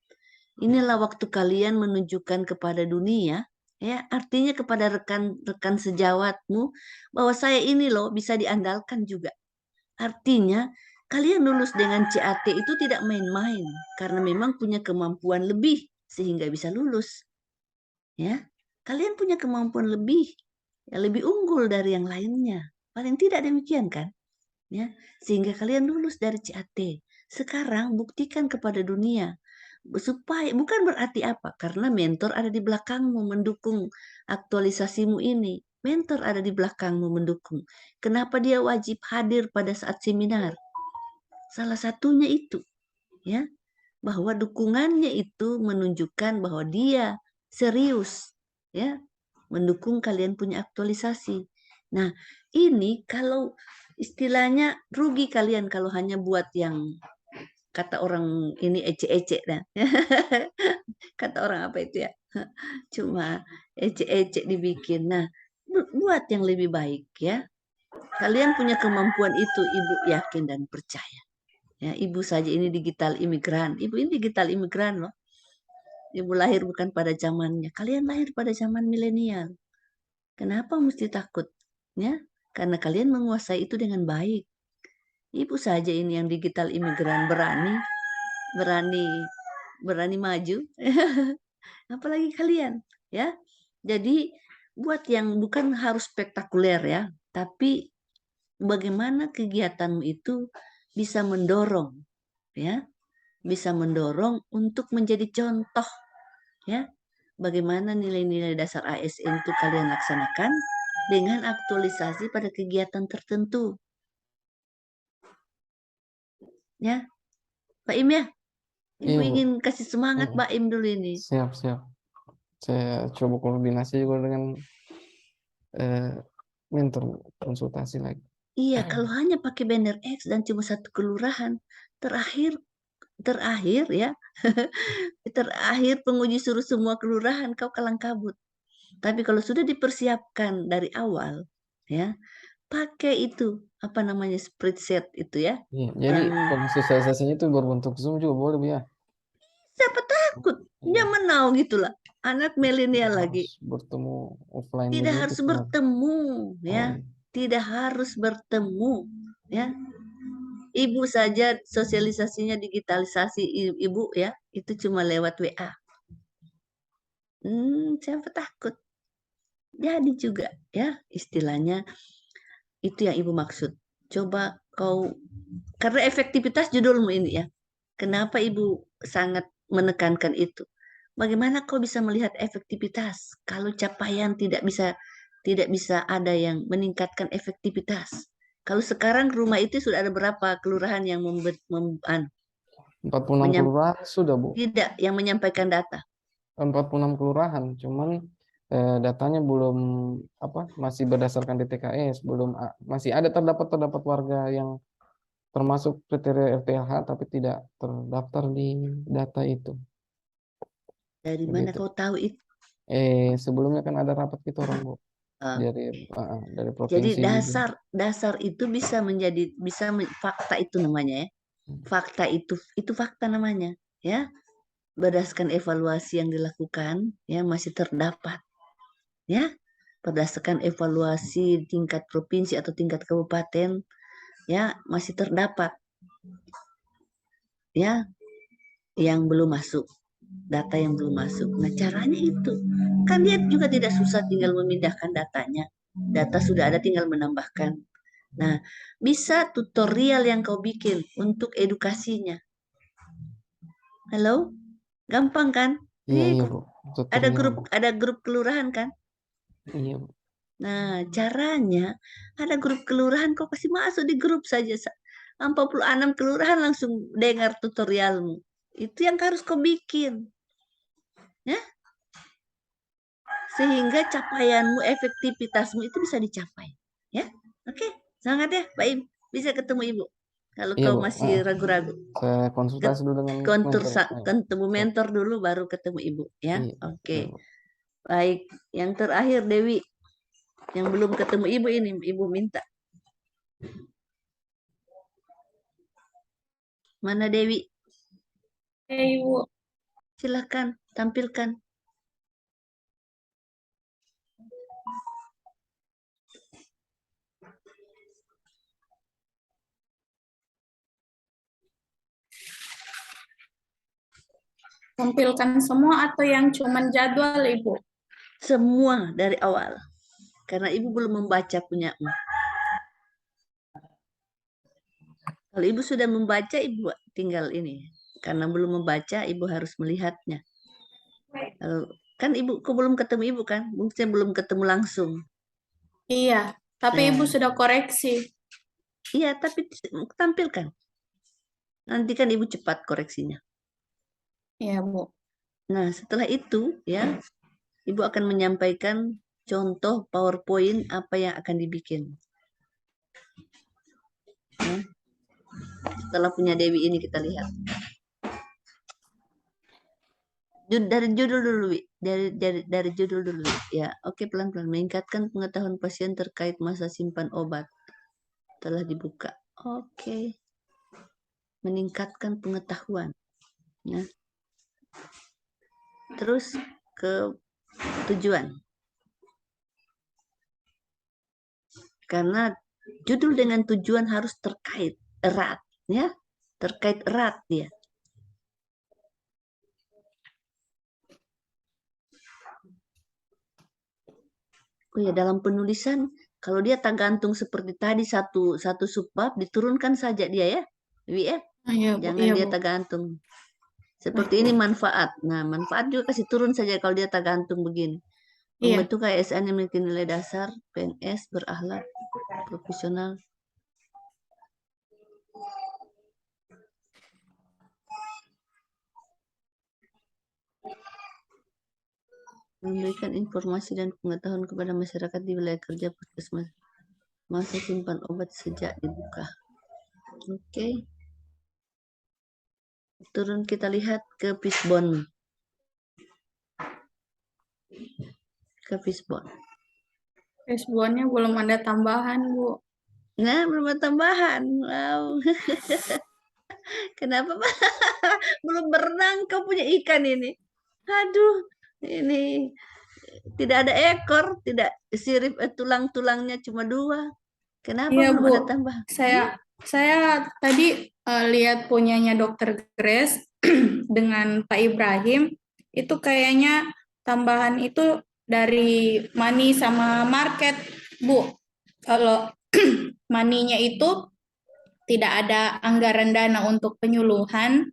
Speaker 5: Inilah waktu kalian menunjukkan kepada dunia, ya, artinya kepada rekan-rekan sejawatmu bahwa saya ini loh bisa diandalkan juga. Artinya kalian lulus dengan CAT itu tidak main-main karena memang punya kemampuan lebih sehingga bisa lulus. Ya, kalian punya kemampuan lebih, ya, lebih unggul dari yang lainnya. Paling tidak demikian kan? Ya, sehingga kalian lulus dari CAT. Sekarang buktikan kepada dunia supaya bukan berarti apa, karena mentor ada di belakangmu mendukung aktualisasimu ini. Mentor ada di belakangmu mendukung. Kenapa dia wajib hadir pada saat seminar? Salah satunya itu, ya, bahwa dukungannya itu menunjukkan bahwa dia serius, ya, mendukung kalian punya aktualisasi. Nah, ini kalau istilahnya rugi kalian kalau hanya buat yang kata orang ini ecek-ecek dah. Kata orang apa itu ya? Cuma ecek-ecek dibikin. Nah, buat yang lebih baik ya. Kalian punya kemampuan itu, Ibu yakin dan percaya. Ya, Ibu saja ini digital imigran. Ibu ini digital imigran loh. Ibu lahir bukan pada zamannya. Kalian lahir pada zaman milenial. Kenapa mesti takut? Ya, karena kalian menguasai itu dengan baik. Ibu saja ini yang digital imigran berani maju. Apalagi kalian, ya. Jadi buat yang bukan harus spektakuler ya, tapi bagaimana kegiatanmu itu bisa mendorong, ya, bisa mendorong untuk menjadi contoh, ya. Bagaimana nilai-nilai dasar ASN itu kalian laksanakan dengan aktualisasi pada kegiatan tertentu. Ya, Pak Im ya. Ibu
Speaker 7: Iya, Bu.
Speaker 5: ingin kasih semangat Pak Im dulu ini.
Speaker 7: Siap. Saya coba koordinasi juga dengan mentor konsultasi lagi.
Speaker 5: Iya, kalau hanya pakai banner X dan cuma satu kelurahan, terakhir ya, terakhir penguji suruh semua kelurahan, kau kalang kabut. Tapi kalau sudah dipersiapkan dari awal, ya, pakai itu, apa namanya, spreadsheet itu ya.
Speaker 7: Iya, jadi kalau sosialisasinya itu berbentuk Zoom juga boleh, Bu ya?
Speaker 5: Siapa takut? Zaman now gitulah. Anak milenial lagi.
Speaker 7: Bertemu offline
Speaker 5: Tidak
Speaker 7: begitu,
Speaker 5: harus
Speaker 7: kenapa?
Speaker 5: bertemu, ya.
Speaker 7: iya.
Speaker 5: Tidak harus bertemu, ya. Ibu saja sosialisasinya digitalisasi ibu ya, itu cuma lewat WA. Siapa takut? Jadi juga ya, istilahnya itu yang ibu maksud. Coba kau, karena efektivitas judulmu ini ya. Kenapa ibu sangat menekankan itu? Bagaimana kau bisa melihat efektivitas kalau capaian tidak bisa ada yang meningkatkan efektivitas? Kalau sekarang rumah itu sudah ada berapa kelurahan yang
Speaker 7: 46 kelurahan sudah, Bu.
Speaker 5: Tidak, yang menyampaikan data.
Speaker 7: 46 kelurahan, cuman datanya belum masih berdasarkan DTKS, masih ada terdapat warga yang termasuk kriteria RTLH tapi tidak terdaftar di data itu.
Speaker 5: Dari mana kau tahu itu?
Speaker 7: Sebelumnya kan ada rapat kita orang, Bu. Dari provinsi.
Speaker 5: Jadi dasar itu bisa fakta itu namanya ya. Fakta itu fakta namanya ya. Berdasarkan evaluasi yang dilakukan ya masih terdapat. Ya. Berdasarkan evaluasi tingkat provinsi atau tingkat kabupaten ya masih terdapat. Ya. Yang belum masuk. Data yang belum masuk. Nah, caranya itu. Kan dia juga tidak susah tinggal memindahkan datanya. Data sudah ada tinggal menambahkan. Nah, bisa tutorial yang kau bikin untuk edukasinya. Halo? Gampang kan?
Speaker 7: Iya, Bu.
Speaker 5: Ada grup kelurahan kan?
Speaker 7: Iya, Bu.
Speaker 5: Nah, caranya ada grup kelurahan kau kasih masuk di grup saja. 46 kelurahan langsung dengar tutorialmu. Itu yang harus kau bikin. Ya? Sehingga capaianmu, efektivitasmu itu bisa dicapai. Ya? Oke, semangat ya, Pak Im. Bisa ketemu Ibu. Kalau kau masih ragu-ragu.
Speaker 7: Saya konsultasi dulu dengan
Speaker 5: ketemu mentor dulu baru ketemu Ibu, ya. Oke. Baik, yang terakhir Dewi. Yang belum ketemu Ibu ini, Ibu minta. Mana Dewi?
Speaker 9: Ibu.
Speaker 5: Silakan tampilkan.
Speaker 9: Tampilkan semua atau yang cuman jadwal, Ibu?
Speaker 5: Semua dari awal. Karena Ibu belum membaca punyamu. Kalau Ibu sudah membaca, Ibu tinggal ini. Karena belum membaca, Ibu harus melihatnya. Kan Ibu, kok belum ketemu Ibu kan? Mungkin belum ketemu langsung.
Speaker 9: Iya, tapi Ibu sudah koreksi.
Speaker 5: Iya, tapi tampilkan. Nanti kan Ibu cepat koreksinya.
Speaker 9: Iya, Bu.
Speaker 5: Nah, setelah itu ya, Ibu akan menyampaikan contoh PowerPoint apa yang akan dibikin. Ya. Setelah punya Dewi ini kita lihat. Dari judul dulu, Wi. Dari judul dulu. Ya, oke, pelan-pelan. Meningkatkan pengetahuan pasien terkait masa simpan obat. Telah dibuka. Oke. Meningkatkan pengetahuan. Ya. Terus ke tujuan. Karena judul dengan tujuan harus terkait erat, ya. Terkait erat dia. Oh ya, dalam penulisan kalau dia tak gantung seperti tadi satu subbab diturunkan saja dia ya. Wi ya.
Speaker 9: Iya, Bu.
Speaker 5: Jangan
Speaker 9: Iya,
Speaker 5: dia
Speaker 9: Bu.
Speaker 5: tak gantung. Seperti ini manfaat. Nah, manfaat juga kasih turun saja kalau dia tak gantung begini.
Speaker 9: Iya.
Speaker 5: Membentuk ASN yang memiliki nilai dasar, PNS, berakhlak, profesional. Memberikan informasi dan pengetahuan kepada masyarakat di wilayah kerja puskesmas. Masa simpan obat sejak dibuka. Oke. Turun kita lihat ke Fishbone. Ke Fishbone.
Speaker 9: Facebooknya belum ada tambahan, Bu.
Speaker 5: Nah, belum ada tambahan. Wow. Kenapa, Pak? Belum berenang kau punya ikan ini. Aduh, ini tidak ada ekor, tidak sirip tulang-tulangnya cuma 2. Kenapa
Speaker 9: Iya,
Speaker 5: belum
Speaker 9: Bu.
Speaker 5: ada tambahan?
Speaker 9: Saya tadi lihat punyanya Dokter Grace dengan Pak Ibrahim, itu kayaknya tambahan itu dari money sama market, Bu. Kalau maninya itu tidak ada anggaran dana untuk penyuluhan,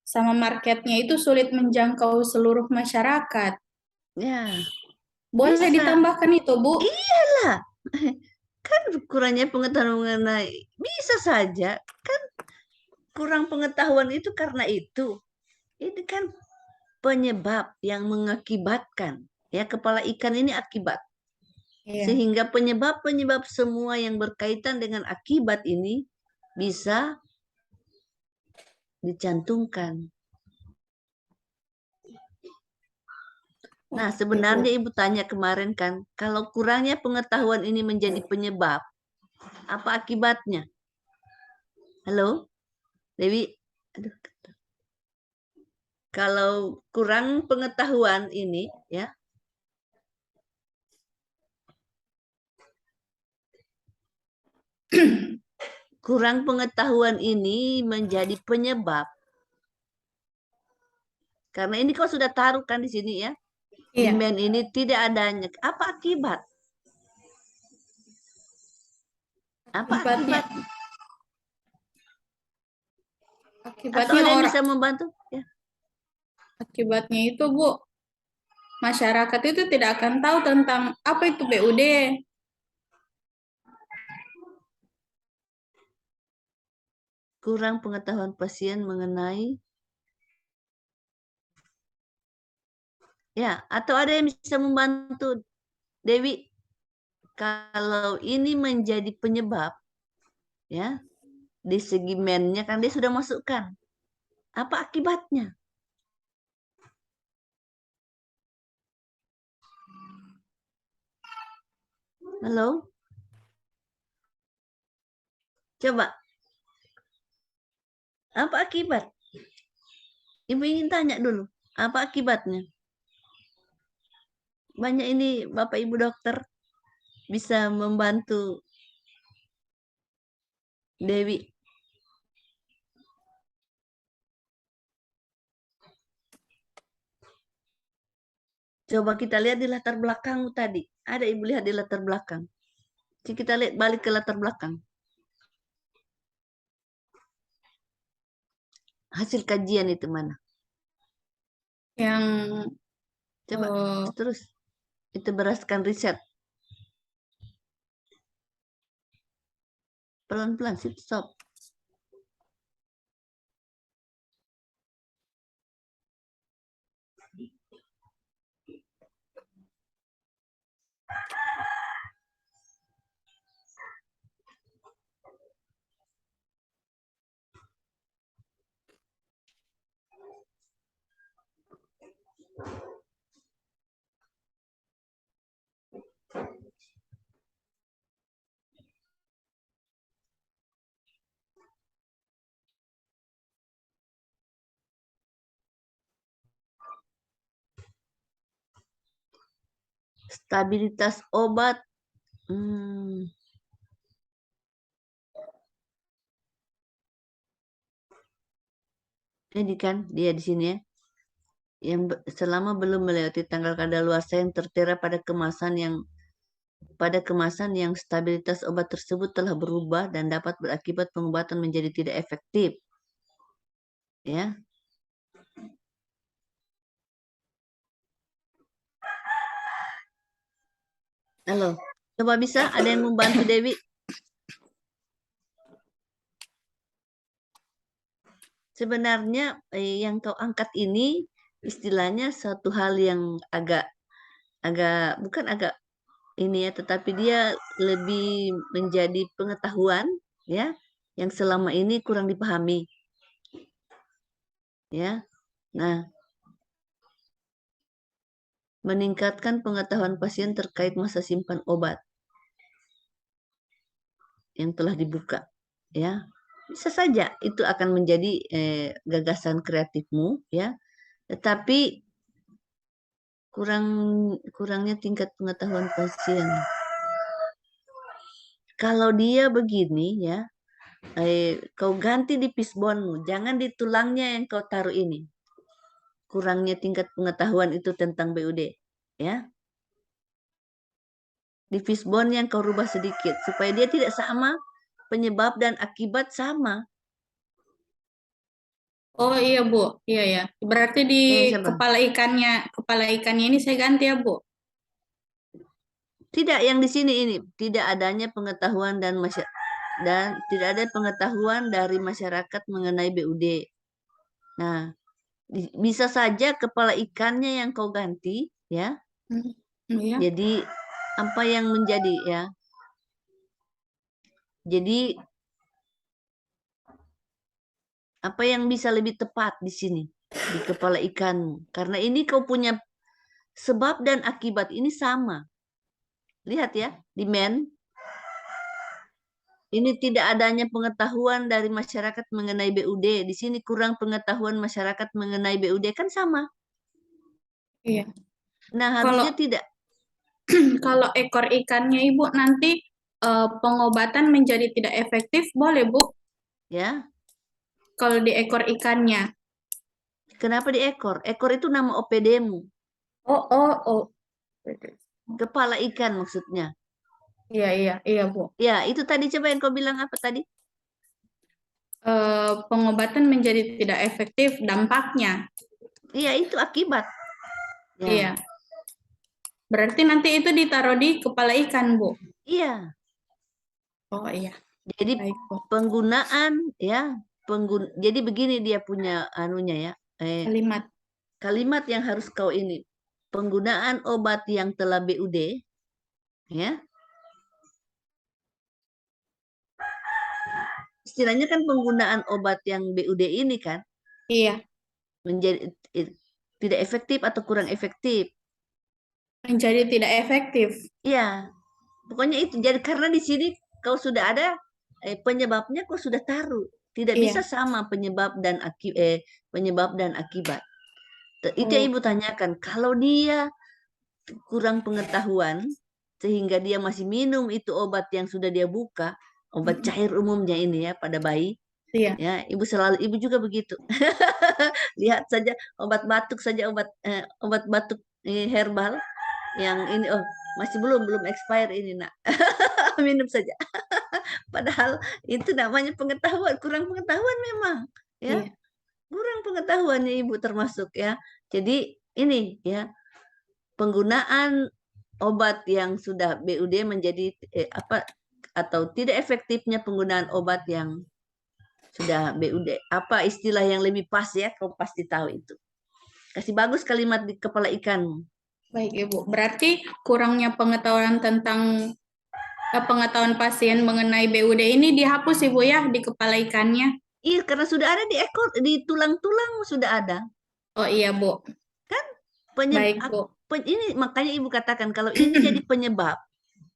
Speaker 9: sama marketnya itu sulit menjangkau seluruh masyarakat.
Speaker 5: Ya,
Speaker 9: Boleh
Speaker 5: bisa.
Speaker 9: ditambahkan itu, Bu?
Speaker 5: Iyalah. Kan kurangnya pengetahuan mengenai, bisa saja. Kan kurang pengetahuan itu karena itu. Ini kan penyebab yang mengakibatkan. Ya, kepala ikan ini akibat.
Speaker 9: Iya.
Speaker 5: Sehingga penyebab-penyebab semua yang berkaitan dengan akibat ini bisa dicantumkan. Nah, sebenarnya Ibu tanya kemarin kan, kalau kurangnya pengetahuan ini menjadi penyebab, apa akibatnya? Halo, Dewi? Aduh. Kalau kurang pengetahuan ini, ya, kurang pengetahuan ini menjadi penyebab. Karena ini kau sudah taruh kan di sini ya.
Speaker 9: Iya.
Speaker 5: Demand ini tidak adanya. Apa akibat? Apa akibat? Atau ada yang bisa membantu? Ya.
Speaker 9: Akibatnya itu, Bu, masyarakat itu tidak akan tahu tentang apa itu BUD.
Speaker 5: Kurang pengetahuan pasien mengenai, ya, atau ada yang bisa membantu Dewi kalau ini menjadi penyebab, ya, di segi mennya kan dia sudah masukkan, apa akibatnya? Halo, coba, apa akibat? Ibu ingin tanya dulu, apa akibatnya? Banyak ini Bapak Ibu dokter bisa membantu Dewi. Coba kita lihat di latar belakang tadi. Ada Ibu lihat di latar belakang. Jadi kita lihat balik ke latar belakang. Hasil kajian itu mana?
Speaker 9: Yang
Speaker 5: Coba terus. Itu berdasarkan riset. Pelan-pelan, stop. Stabilitas obat. Ini kan dia di sini ya. Yang selama belum melewati tanggal kadaluarsa yang tertera pada kemasan yang stabilitas obat tersebut telah berubah dan dapat berakibat pengobatan menjadi tidak efektif. Ya. Halo, coba bisa ada yang membantu Dewi? Sebenarnya yang kau angkat ini istilahnya satu hal yang bukan agak ini ya, tetapi dia lebih menjadi pengetahuan ya yang selama ini kurang dipahami. Ya. Nah, meningkatkan pengetahuan pasien terkait masa simpan obat yang telah dibuka ya. Bisa saja itu akan menjadi gagasan kreatifmu ya. Tetapi kurangnya tingkat pengetahuan pasien. Kalau dia begini ya, kau ganti di fishbone-mu, jangan di tulangnya yang kau taruh ini. Kurangnya tingkat pengetahuan itu tentang BUD ya. Di fishbone yang kau rubah sedikit supaya dia tidak sama, penyebab dan akibat sama.
Speaker 9: Oh iya Bu, iya ya. Berarti di
Speaker 5: Coba.
Speaker 9: kepala ikannya ini saya ganti ya Bu.
Speaker 5: Tidak, yang di sini ini tidak adanya pengetahuan dan tidak ada pengetahuan dari masyarakat mengenai BUD. Nah, bisa saja kepala ikannya yang kau ganti ya.
Speaker 9: Iya.
Speaker 5: Jadi apa yang menjadi ya? Jadi apa yang bisa lebih tepat di sini di kepala ikanmu? Karena ini kau punya sebab dan akibat ini sama. Lihat ya, di ini tidak adanya pengetahuan dari masyarakat mengenai BUD. Di sini kurang pengetahuan masyarakat mengenai BUD kan sama.
Speaker 9: Iya.
Speaker 5: Nah, harusnya tidak.
Speaker 9: Kalau ekor ikannya Ibu nanti pengobatan menjadi tidak efektif, boleh Bu?
Speaker 5: Ya.
Speaker 9: Kalau di ekor ikannya.
Speaker 5: Kenapa di ekor? Ekor itu nama OPD-mu.
Speaker 9: Oh.
Speaker 5: Kepala ikan maksudnya.
Speaker 9: Iya Bu.
Speaker 5: Ya, itu tadi coba yang kau bilang apa tadi?
Speaker 9: Pengobatan menjadi tidak efektif dampaknya.
Speaker 5: Iya, itu akibat. Ya.
Speaker 9: Iya. Berarti nanti itu ditaruh di kepala ikan, Bu?
Speaker 5: Iya.
Speaker 9: Oh iya.
Speaker 5: Jadi
Speaker 9: baik, Bu.
Speaker 5: Penggunaan ya, jadi begini dia punya anunya ya. Kalimat yang harus kau ini. Penggunaan obat yang telah BUD ya. Istilahnya kan penggunaan obat yang BUD ini kan.
Speaker 9: Iya.
Speaker 5: Menjadi tidak efektif atau kurang efektif.
Speaker 9: Menjadi tidak efektif.
Speaker 5: Iya. Pokoknya itu. Jadi karena di sini kau sudah ada penyebabnya kau sudah taruh. Tidak bisa sama penyebab dan akibat. Itu yang Ibu tanyakan. Kalau dia kurang pengetahuan sehingga dia masih minum itu obat yang sudah dia buka, obat cair umumnya ini ya pada bayi.
Speaker 9: Iya.
Speaker 5: Ya, Ibu juga begitu. Lihat saja obat batuk saja obat batuk herbal yang ini masih belum expire ini nak. Minum saja. Padahal itu namanya pengetahuan, kurang pengetahuan memang ya. Iya. Kurang pengetahuannya Ibu termasuk ya. Jadi ini ya penggunaan obat yang sudah BUD menjadi atau tidak efektifnya penggunaan obat yang sudah BUD. Apa istilah yang lebih pas ya? Kau pasti tahu itu. Kasih bagus kalimat di kepala ikan.
Speaker 9: Baik Ibu. Berarti kurangnya pengetahuan tentang pengetahuan pasien mengenai BUD ini dihapus Ibu ya di kepala ikannya.
Speaker 5: Iya, karena sudah ada di ekor, di tulang-tulang sudah ada.
Speaker 9: Oh iya Bu.
Speaker 5: Kan
Speaker 9: Baik Bu.
Speaker 5: Ini makanya Ibu katakan kalau ini jadi penyebab.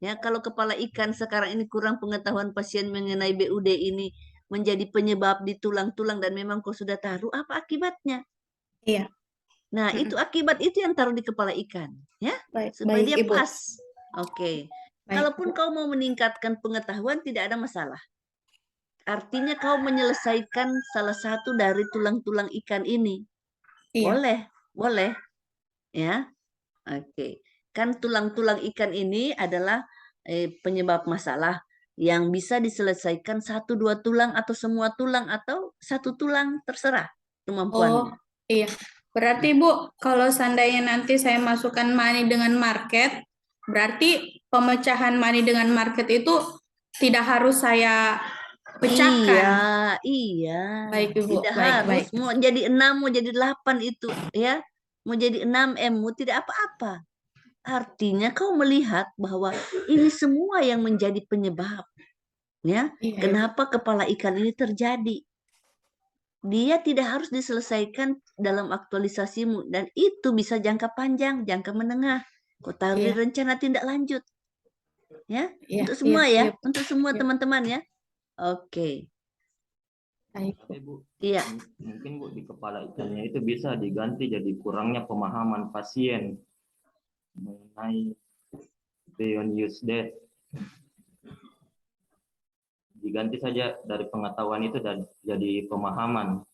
Speaker 5: Ya, kalau kepala ikan sekarang ini kurang pengetahuan pasien mengenai BUD ini menjadi penyebab di tulang-tulang dan memang kau sudah taruh, apa akibatnya?
Speaker 9: Iya.
Speaker 5: Nah, itu akibat itu yang taruh di kepala ikan, ya,
Speaker 9: Baik,
Speaker 5: supaya
Speaker 9: baik,
Speaker 5: dia
Speaker 9: Ibu.
Speaker 5: pas. Oke.
Speaker 9: Baik,
Speaker 5: Kalaupun kau mau meningkatkan pengetahuan tidak ada masalah. Artinya kau menyelesaikan salah satu dari tulang-tulang ikan ini.
Speaker 9: Iya.
Speaker 5: Boleh, ya. Oke. Kan tulang-tulang ikan ini adalah penyebab masalah yang bisa diselesaikan 1-2 tulang atau semua tulang atau 1 tulang, terserah kemampuannya.
Speaker 9: Oh, iya. Berarti Bu, kalau seandainya nanti saya masukkan money dengan market, berarti pemecahan money dengan market itu tidak harus saya pecahkan.
Speaker 5: Iya.
Speaker 9: Baik, Ibu.
Speaker 5: Tidak
Speaker 9: Baik,
Speaker 5: harus
Speaker 9: baik.
Speaker 5: mau jadi 6, mau jadi 8 itu, ya. Mau jadi 6M, mau tidak apa-apa. Artinya kau melihat bahwa ini semua yang menjadi penyebab, ya.
Speaker 9: Iya, Ibu.
Speaker 5: Kenapa kepala ikan ini terjadi? Dia tidak harus diselesaikan dalam aktualisasimu dan itu bisa jangka panjang, jangka menengah. Kau taruh di
Speaker 9: Iya.
Speaker 5: rencana tindak lanjut. Ya,
Speaker 9: Iya,
Speaker 5: untuk semua
Speaker 9: iya,
Speaker 5: ya,
Speaker 9: iya.
Speaker 5: untuk semua
Speaker 9: Iya.
Speaker 5: teman-teman ya. Oke.
Speaker 9: Baik.
Speaker 10: Tapi Bu,
Speaker 5: Iya.
Speaker 10: mungkin Bu di kepala ikannya itu bisa diganti jadi kurangnya pemahaman pasien mengenai beyond use death. Diganti saja dari pengetahuan itu dan jadi pemahaman.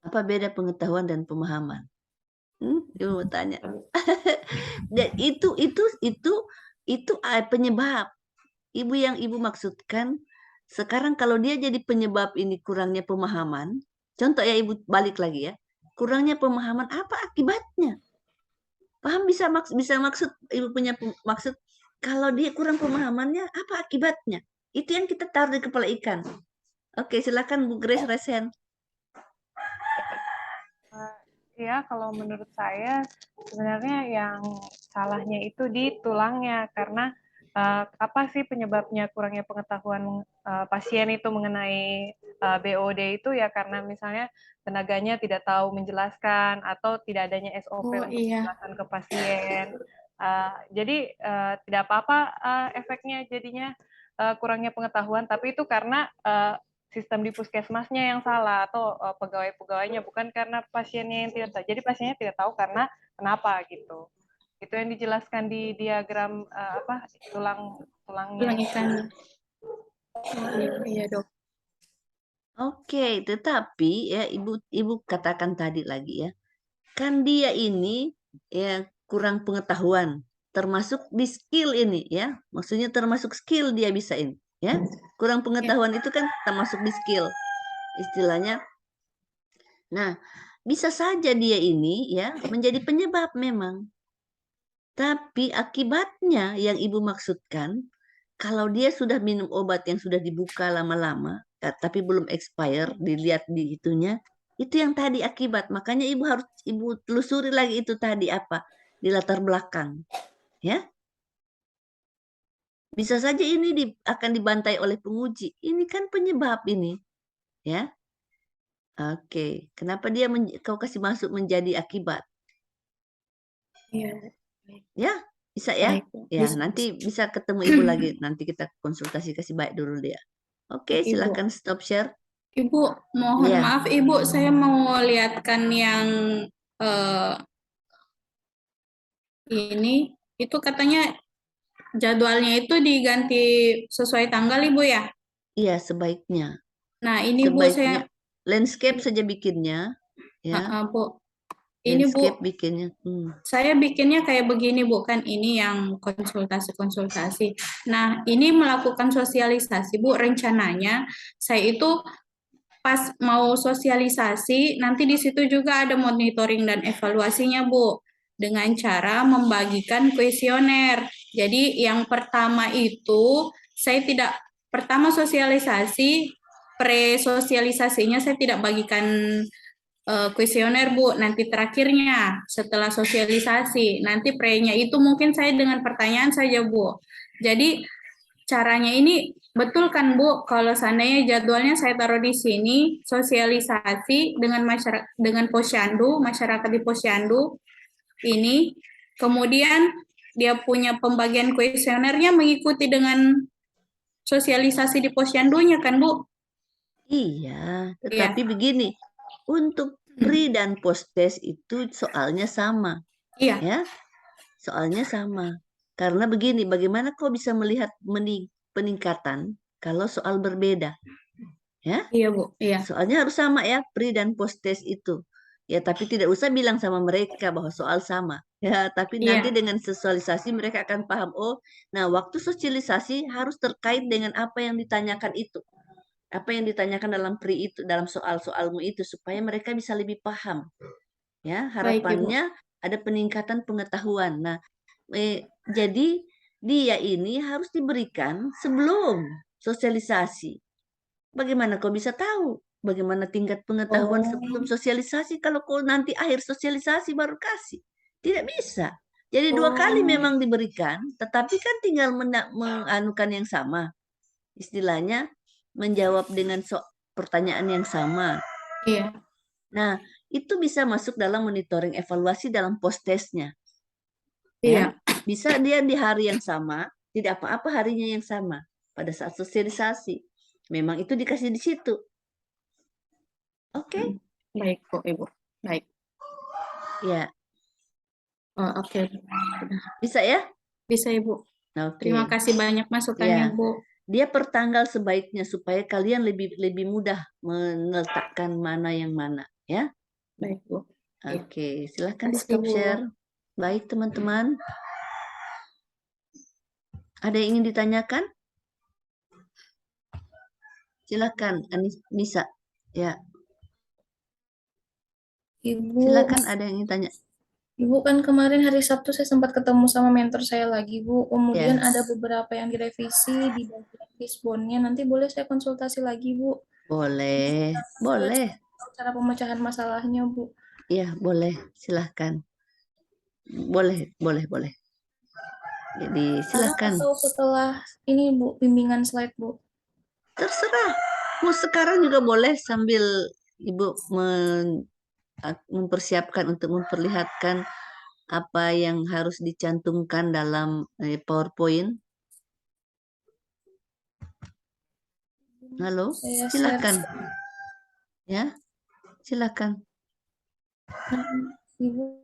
Speaker 5: Apa beda pengetahuan dan pemahaman? Ibu mau tanya. Dan itu penyebab. Ibu yang Ibu maksudkan sekarang kalau dia jadi penyebab ini kurangnya pemahaman. Contoh ya Ibu balik lagi ya. Kurangnya pemahaman apa akibatnya? Paham bisa maksud Ibu punya maksud kalau dia kurang pemahamannya apa akibatnya? Itu yang kita taruh di kepala ikan. Oke, silakan Bu Grace Resen.
Speaker 8: Ya, kalau menurut saya sebenarnya yang salahnya itu di tulangnya karena apa sih penyebabnya kurangnya pengetahuan pasien itu mengenai BOD itu ya karena misalnya tenaganya tidak tahu menjelaskan atau tidak adanya SOP untuk menjelaskan ke pasien. Jadi tidak apa-apa efeknya jadinya kurangnya pengetahuan, tapi itu karena sistem di puskesmasnya yang salah atau pegawai-pegawainya, bukan karena pasiennya yang tidak tahu. Jadi pasiennya tidak tahu karena kenapa gitu. Itu yang dijelaskan di diagram tulangnya.
Speaker 9: Tulang ikan. Iya, Dok.
Speaker 5: Oke, tetapi ya Ibu katakan tadi lagi ya. Kan dia ini ya kurang pengetahuan, termasuk di skill ini ya. Maksudnya termasuk skill dia bisa ini ya. Kurang pengetahuan itu kan termasuk di skill istilahnya. Nah, bisa saja dia ini ya menjadi penyebab memang. Tapi akibatnya yang Ibu maksudkan kalau dia sudah minum obat yang sudah dibuka lama-lama tapi belum expire, dilihat di itunya, itu yang tadi akibat. Makanya Ibu telusuri lagi itu tadi apa di latar belakang. Ya. Bisa saja ini akan dibantai oleh penguji. Ini kan penyebab ini. Ya. Oke, kenapa dia kau kasih masuk menjadi akibat?
Speaker 9: Iya.
Speaker 5: Ya, bisa ya? Ya,
Speaker 9: Bisa.
Speaker 5: nanti bisa ketemu Ibu lagi. Nanti kita konsultasi kasih baik dulu dia. Oke, silakan stop share.
Speaker 9: Ibu, mohon maaf Ibu, saya mau lihatkan yang ini. Itu katanya jadwalnya itu diganti sesuai tanggal Ibu ya?
Speaker 5: Iya, sebaiknya.
Speaker 9: Nah, ini Bu saya
Speaker 5: landscape saja bikinnya, ya.
Speaker 9: Bu. Ini
Speaker 5: landscape
Speaker 9: Bu,
Speaker 5: bikinnya.
Speaker 9: Saya bikinnya kayak begini Bu, kan ini yang konsultasi. Nah, ini melakukan sosialisasi Bu, rencananya saya itu pas mau sosialisasi, nanti di situ juga ada monitoring dan evaluasinya Bu, dengan cara membagikan kuesioner. Jadi yang pertama itu saya tidak, pertama sosialisasi, pre-sosialisasinya saya tidak bagikan kuesioner Bu, nanti terakhirnya setelah sosialisasi, nanti pre-nya itu mungkin saya dengan pertanyaan saja Bu. Jadi caranya ini betul kan Bu, kalau seandainya jadwalnya saya taruh di sini, sosialisasi dengan masyarakat, dengan posyandu, masyarakat di posyandu ini, kemudian dia punya pembagian kuesionernya mengikuti dengan sosialisasi di posyandunya kan Bu?
Speaker 5: Iya, tetapi begini, untuk Pre dan post test itu soalnya sama.
Speaker 9: Iya.
Speaker 5: Ya, soalnya sama. Karena begini, bagaimana kau bisa melihat peningkatan kalau soal berbeda? Ya,
Speaker 9: Iya, Bu. Iya.
Speaker 5: soalnya harus sama ya, pre dan post test itu. Ya, tapi tidak usah bilang sama mereka bahwa soal sama. Ya, tapi nanti
Speaker 9: Iya.
Speaker 5: dengan sosialisasi mereka akan paham, oh, nah waktu sosialisasi harus terkait dengan apa yang ditanyakan itu. Apa yang ditanyakan dalam pre itu, dalam soal-soalmu itu, supaya mereka bisa lebih paham. Ya,
Speaker 9: Baik, Ibu.
Speaker 5: harapannya ada peningkatan pengetahuan. Nah, jadi dia ini harus diberikan sebelum sosialisasi. Bagaimana kau bisa tahu? Bagaimana tingkat pengetahuan sebelum sosialisasi kalau kau nanti akhir sosialisasi baru kasih? Tidak bisa. Jadi 2 kali memang diberikan, tetapi kan tinggal menganukan yang sama. Istilahnya menjawab dengan pertanyaan yang sama.
Speaker 9: Iya.
Speaker 5: Nah, itu bisa masuk dalam monitoring evaluasi dalam post-testnya.
Speaker 9: Iya.
Speaker 5: Ya, bisa dia di hari yang sama, tidak apa-apa harinya yang sama pada saat sosialisasi. Memang itu dikasih di situ. Oke.
Speaker 9: Baik, Bu, Ibu. Baik.
Speaker 5: Ya.
Speaker 9: Oh, oke.
Speaker 5: Bisa ya?
Speaker 9: Bisa, Ibu.
Speaker 5: Oke.
Speaker 9: Terima kasih banyak masukannya,
Speaker 5: Ya.
Speaker 9: Bu.
Speaker 5: Dia pertanggal sebaiknya supaya kalian lebih mudah meletakkan mana yang mana, ya.
Speaker 9: Baik, Bu.
Speaker 5: Oke, silahkan di
Speaker 9: Kasih,
Speaker 5: stop
Speaker 9: Bu.
Speaker 5: share. Baik, teman-teman. Ada yang ingin ditanyakan? Silakan, Nisa. Ya.
Speaker 11: Ibu,
Speaker 5: silakan ada yang ingin tanya.
Speaker 11: Ibu kan kemarin hari Sabtu saya sempat ketemu sama mentor saya lagi, Bu. Kemudian
Speaker 5: Ya.
Speaker 11: ada beberapa yang direvisi di bagian fishbone-nya. Nanti boleh saya konsultasi lagi, Bu?
Speaker 5: Boleh, boleh.
Speaker 11: Cara pemecahan masalahnya, Bu.
Speaker 5: Iya, boleh. Silahkan. Boleh. Jadi silahkan.
Speaker 11: Atau setelah ini, Bu, bimbingan slide, Bu?
Speaker 5: Terserah. Mau sekarang juga boleh sambil Ibu mempersiapkan untuk memperlihatkan apa yang harus dicantumkan dalam PowerPoint. Halo, silakan. Ya, silakan.
Speaker 11: Ibu.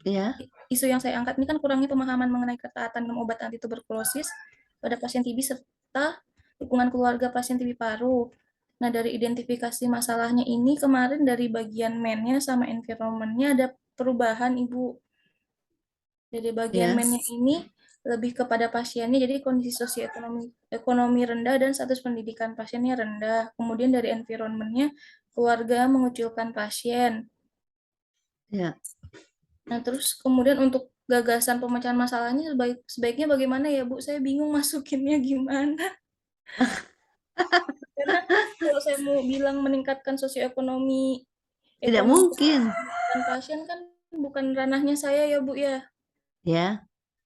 Speaker 5: Ya.
Speaker 11: Isu yang saya angkat ini kan kurangnya pemahaman mengenai ketaatan minum obat anti tuberkulosis pada pasien TB serta dukungan keluarga pasien TB paru. Nah, dari identifikasi masalahnya ini kemarin dari bagian men-nya sama environment-nya ada perubahan, Ibu. Dari bagian men-nya ini lebih kepada pasiennya, jadi kondisi sosioekonomi rendah dan status pendidikan pasiennya rendah. Kemudian dari environment-nya, keluarga mengucilkan pasien.
Speaker 5: Ya.
Speaker 11: Nah, terus kemudian untuk gagasan pemecahan masalahnya sebaiknya bagaimana ya, Bu? Saya bingung masukinnya gimana. Karena kalau saya mau bilang meningkatkan sosioekonomi,
Speaker 5: tidak mungkin.
Speaker 11: Pasien kan bukan ranahnya saya ya, Bu ya.
Speaker 5: Ya.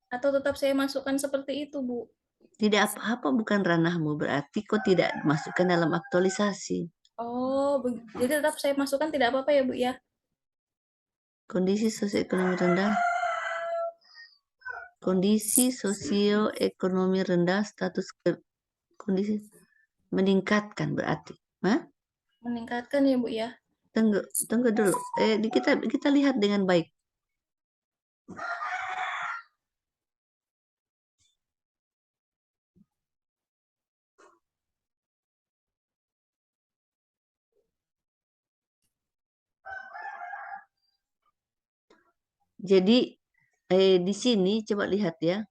Speaker 11: Atau tetap saya masukkan seperti itu, Bu?
Speaker 5: Tidak apa-apa, bukan ranahmu, berarti kok tidak masukkan dalam aktualisasi.
Speaker 11: Oh, jadi tetap saya masukkan tidak apa-apa ya, Bu ya?
Speaker 5: Kondisi sosioekonomi rendah. Kondisi sosioekonomi rendah, status kondisi meningkatkan berarti. Hah?
Speaker 11: Meningkatkan ya, Bu ya?
Speaker 5: Tunggu dulu. Kita lihat dengan baik. Jadi di sini coba lihat ya.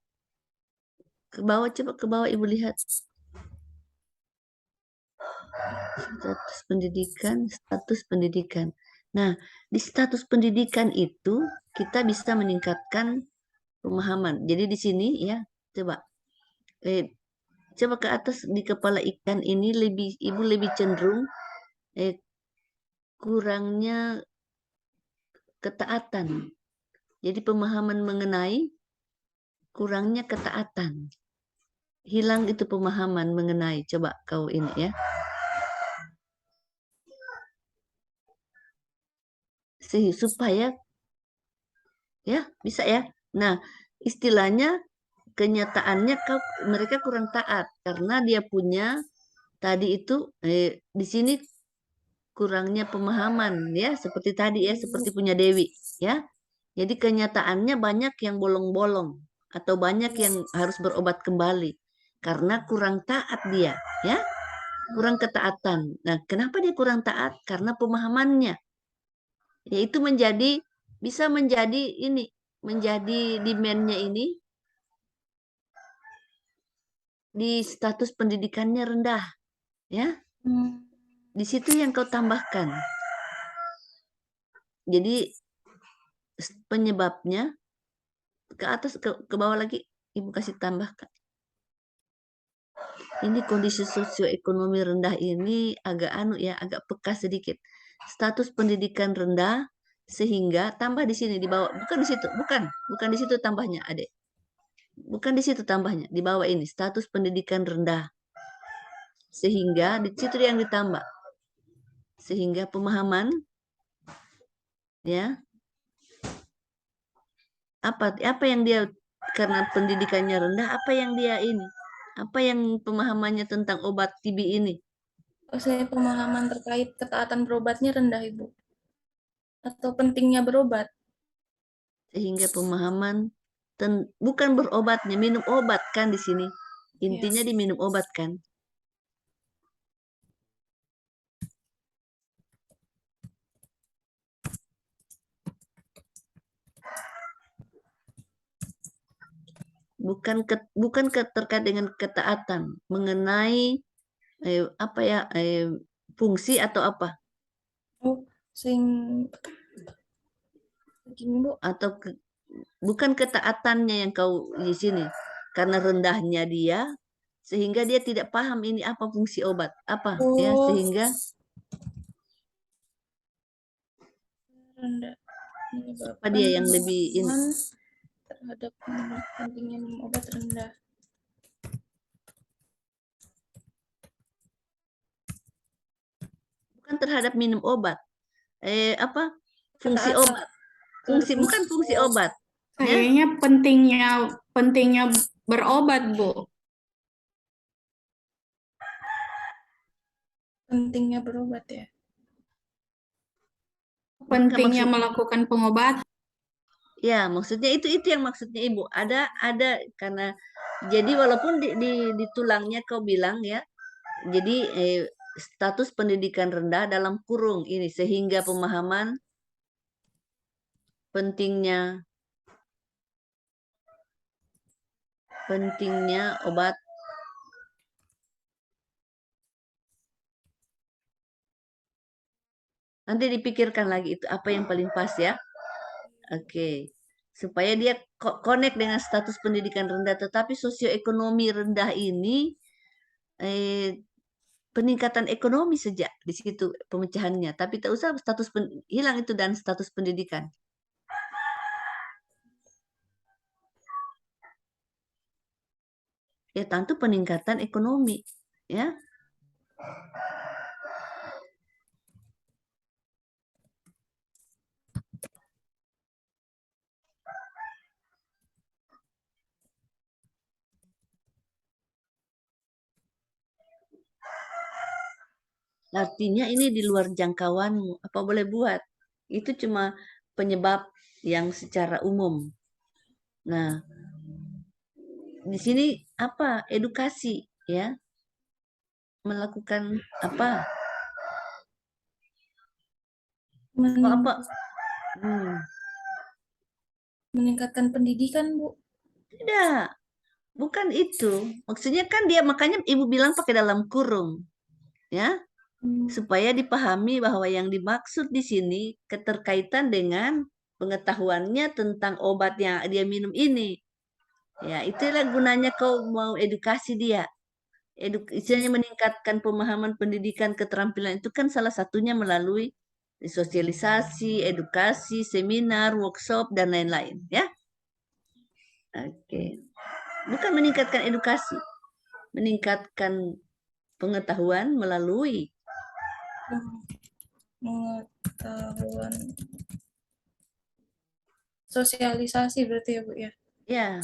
Speaker 5: Ke bawah, coba ke bawah Ibu lihat. Status pendidikan. Nah, di status pendidikan itu kita bisa meningkatkan pemahaman. Jadi di sini ya, coba ke atas di kepala ikan ini Ibu lebih cenderung kurangnya ketaatan. Jadi pemahaman mengenai kurangnya ketaatan. Hilang itu pemahaman mengenai, coba kau ini ya. Supaya ya bisa ya. Nah, istilahnya kenyataannya mereka kurang taat karena dia punya tadi itu di sini kurangnya pemahaman ya, seperti tadi ya, seperti punya Dewi ya. Jadi kenyataannya banyak yang bolong-bolong atau banyak yang harus berobat kembali karena kurang taat dia ya, kurang ketaatan. Nah, kenapa dia kurang taat? Karena pemahamannya, yaitu bisa menjadi ini, menjadi demand-nya ini di status pendidikannya rendah ya. Di situ yang kau tambahkan. Jadi penyebabnya ke atas, ke bawah lagi, Ibu kasih tambahkan. Ini kondisi sosioekonomi rendah ini agak agak peka sedikit. Status pendidikan rendah sehingga tambah di sini di bawah, bukan di situ, bukan di situ tambahnya, Adik. Bukan di situ tambahnya, di bawah ini status pendidikan rendah. Sehingga di situ yang ditambah. Sehingga pemahaman ya, apa yang dia, karena pendidikannya rendah, apa yang dia ini, apa yang pemahamannya tentang obat TB ini?
Speaker 11: Saya pemahaman terkait ketaatan berobatnya rendah, Ibu. Atau pentingnya berobat.
Speaker 5: Sehingga pemahaman bukan berobatnya, minum obat kan di sini. Intinya diminum obat kan. Bukan terkait dengan ketaatan mengenai fungsi atau apa? Atau bukan ketaatannya yang kau di sini, karena rendahnya dia sehingga dia tidak paham ini apa fungsi obat apa ya, sehingga
Speaker 11: rendah.
Speaker 5: apa dia yang lebih ini
Speaker 11: terhadap pentingnya minum obat rendah.
Speaker 5: bukan terhadap minum obat, fungsi obat, bukan fungsi obat.
Speaker 9: Kayaknya pentingnya berobat, Bu.
Speaker 11: Pentingnya berobat ya.
Speaker 9: Pentingnya melakukan pengobatan.
Speaker 5: Ya, maksudnya itu yang maksudnya Ibu. Ada karena jadi walaupun di tulangnya kau bilang ya, jadi status pendidikan rendah dalam kurung ini sehingga pemahaman pentingnya obat nanti dipikirkan lagi itu apa yang paling pas ya. Oke. Supaya dia connect dengan status pendidikan rendah, tetapi sosioekonomi rendah ini peningkatan ekonomi sejak di situ pemecahannya, tapi tak usah status hilang itu dan status pendidikan. Ya tentu peningkatan ekonomi ya. Artinya ini di luar jangkauanmu, apa boleh buat? Itu cuma penyebab yang secara umum. Nah, di sini apa? Edukasi ya. Melakukan apa?
Speaker 11: Meningkatkan pendidikan, Bu.
Speaker 5: Tidak. Bukan itu. Maksudnya kan dia, makanya Ibu bilang pakai dalam kurung. Ya. Supaya dipahami bahwa yang dimaksud di sini keterkaitan dengan pengetahuannya tentang obat yang dia minum ini. Ya, itulah gunanya kau mau edukasi dia. Istilahnya meningkatkan pemahaman pendidikan, keterampilan itu kan salah satunya melalui sosialisasi, edukasi, seminar, workshop, dan lain-lain. Ya. Oke. Bukan meningkatkan edukasi, meningkatkan pengetahuan melalui
Speaker 11: pengetahuan sosialisasi berarti ya, Bu ya.
Speaker 5: Ya.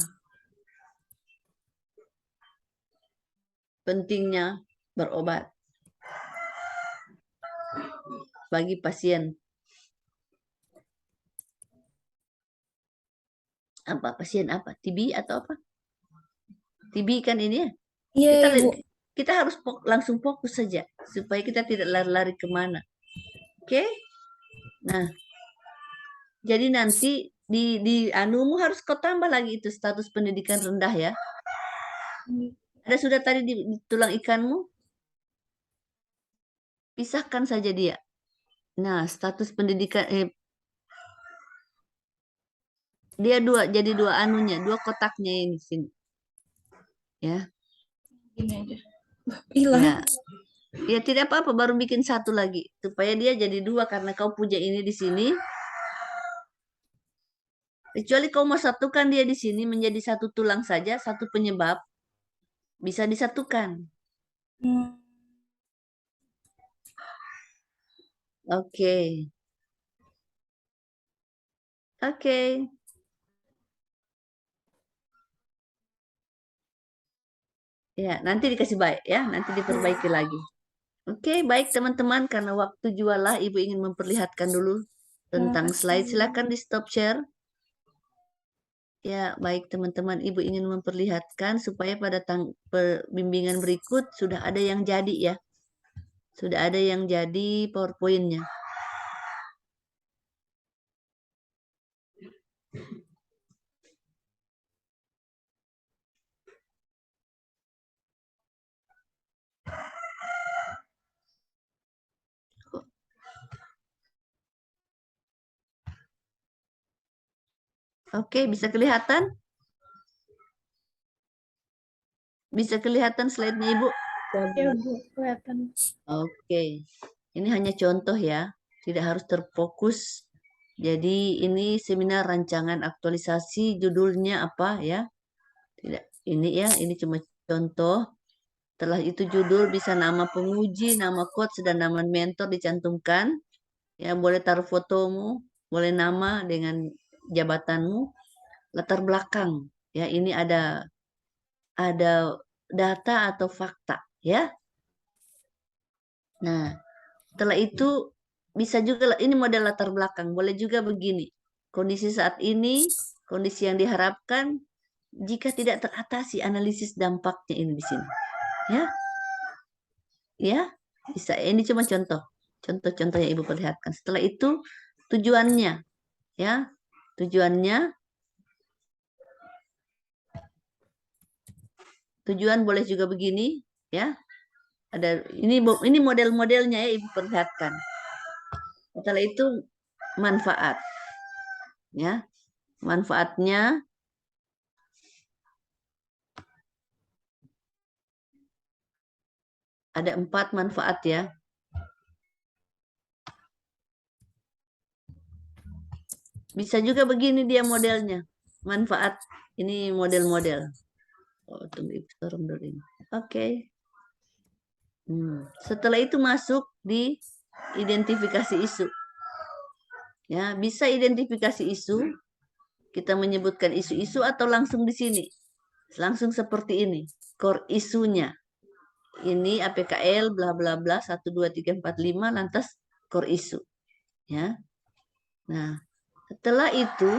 Speaker 5: Pentingnya berobat bagi pasien pasien apa? TB atau apa? TB kan ini ya?
Speaker 11: Iya,
Speaker 5: Kita
Speaker 11: Ibu.
Speaker 5: kita harus langsung fokus saja supaya kita tidak lari-lari kemana. Oke? Nah, jadi nanti di anumu harus kau tambah lagi itu status pendidikan rendah ya. Ada sudah tadi di tulang ikanmu? Pisahkan saja dia. Nah, status pendidikan dia jadi dua anunya, dua kotaknya ini sini. Ya.
Speaker 11: Ini aja. Hilang.
Speaker 5: Ya. Ya tidak apa-apa, baru bikin satu lagi supaya dia jadi dua karena kau punya ini di sini. Kecuali kau mau satukan dia di sini menjadi satu tulang saja, satu penyebab bisa disatukan. Oke. Oke. Ya, nanti dikasih baik ya, nanti diperbaiki lagi. Oke, baik teman-teman, karena waktu jualah Ibu ingin memperlihatkan dulu tentang slide. Silakan di stop share. Ya, baik teman-teman, Ibu ingin memperlihatkan supaya pada bimbingan berikut sudah ada yang jadi ya. Sudah ada yang jadi PowerPoint-nya. Oke, bisa kelihatan? Bisa kelihatan slide-nya, Ibu?
Speaker 11: Ya, Bu, kelihatan.
Speaker 5: Oke, ini hanya contoh ya, tidak harus terfokus. Jadi ini seminar rancangan aktualisasi, judulnya apa ya? Tidak, ini ya, ini cuma contoh. Setelah itu judul bisa nama penguji, nama coach, dan nama mentor dicantumkan. Ya, boleh taruh fotomu, boleh nama dengan jabatanmu. Latar belakang, ya ini ada data atau fakta, ya. Nah, setelah itu bisa juga ini model latar belakang, boleh juga begini. Kondisi saat ini, kondisi yang diharapkan jika tidak teratasi analisis dampaknya ini di sini. Ya. Ya, bisa. Ini cuma contoh. Contoh-contoh yang Ibu perlihatkan. Setelah itu tujuannya, ya. Tujuannya tujuan boleh juga begini, ya. Ada ini model-modelnya ya Ibu perlihatkan. Setelah itu manfaat. Ya. Manfaatnya ada 4 manfaat ya. Bisa juga begini dia modelnya. Manfaat. Ini model-model. Oh, tunggu Ibu turun dulu ini. Oke. Setelah itu masuk di identifikasi isu. Ya, bisa identifikasi isu. Kita menyebutkan isu-isu atau langsung di sini. Langsung seperti ini. Core isunya. Ini APKL bla bla bla 1 2 3 4 5 lantas core isu. Ya. Nah, setelah itu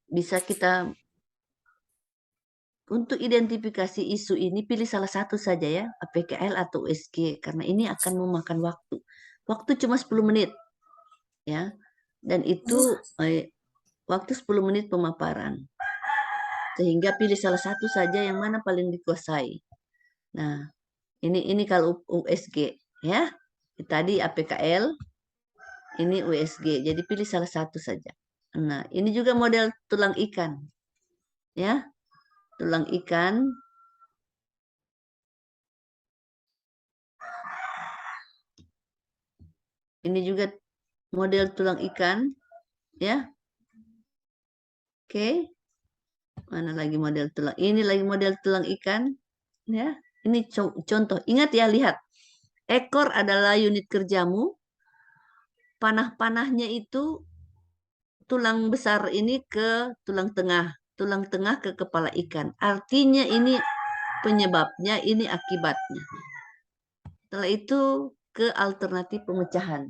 Speaker 5: bisa kita untuk identifikasi isu ini pilih salah satu saja ya, APKL atau USG karena ini akan memakan waktu. Waktu cuma 10 menit. Ya. Dan itu waktu 10 menit pemaparan. Sehingga pilih salah satu saja yang mana paling dikuasai. Nah, ini kalau USG ya. Tadi APKL, ini USG. Jadi pilih salah satu saja. Nah, ini juga model tulang ikan. Ya. Tulang ikan. Ini juga model tulang ikan. Ya. Oke. Mana lagi model tulang? Ini lagi model tulang ikan. Ya. Ini contoh. Ingat ya, lihat. Ekor adalah unit kerjamu. Panah-panahnya itu tulang besar ini ke tulang tengah. tulang tengah ke kepala ikan. Artinya ini penyebabnya, ini akibatnya. Setelah itu ke alternatif pemecahan.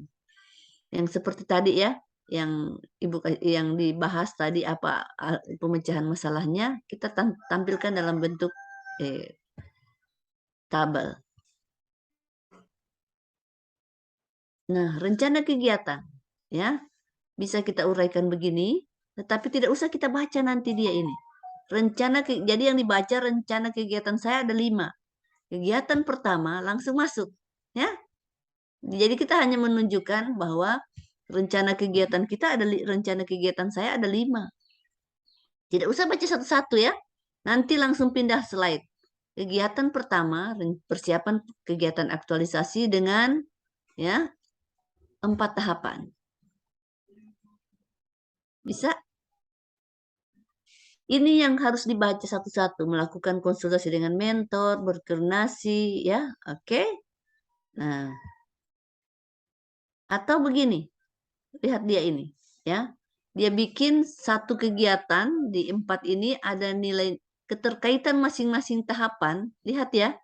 Speaker 5: Yang seperti tadi ya, yang yang dibahas tadi apa pemecahan masalahnya, kita tampilkan dalam bentuk tabel. Nah, rencana kegiatan ya bisa kita uraikan begini, tetapi tidak usah kita baca nanti dia ini. Jadi yang dibaca rencana kegiatan saya ada 5. Kegiatan pertama langsung masuk ya. Jadi kita hanya menunjukkan bahwa rencana kegiatan kita rencana kegiatan saya ada 5. Tidak usah baca satu-satu ya. Nanti langsung pindah slide. Kegiatan pertama, persiapan kegiatan aktualisasi dengan ya 4 tahapan. Bisa? Ini yang harus dibaca satu-satu, melakukan konsultasi dengan mentor, berkoordinasi ya. Oke. Nah, atau begini. Lihat dia ini ya. Dia bikin satu kegiatan di 4 ini ada nilai keterkaitan masing-masing tahapan. Lihat ya.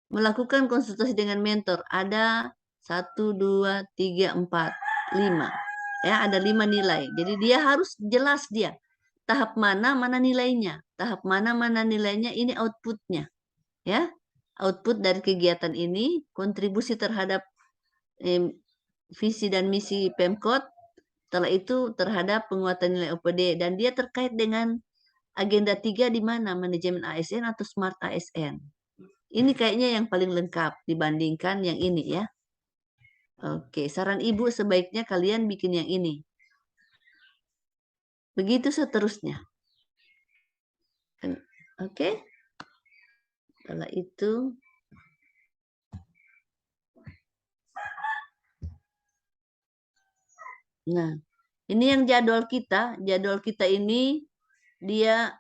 Speaker 5: Melakukan konsultasi dengan mentor ada 1, 2, 3, 4, 5. Ya, ada 5 nilai. Jadi dia harus jelas dia. Tahap mana nilainya. Tahap mana nilainya, ini outputnya. Ya. Output dari kegiatan ini kontribusi terhadap visi dan misi Pemkot. Setelah itu terhadap penguatan nilai OPD dan dia terkait dengan agenda 3 di mana manajemen ASN atau smart ASN. Ini kayaknya yang paling lengkap dibandingkan yang ini ya. Oke, saran Ibu sebaiknya kalian bikin yang ini. Begitu seterusnya. Oke. Setelah itu nah, ini yang jadwal kita. Jadwal kita ini dia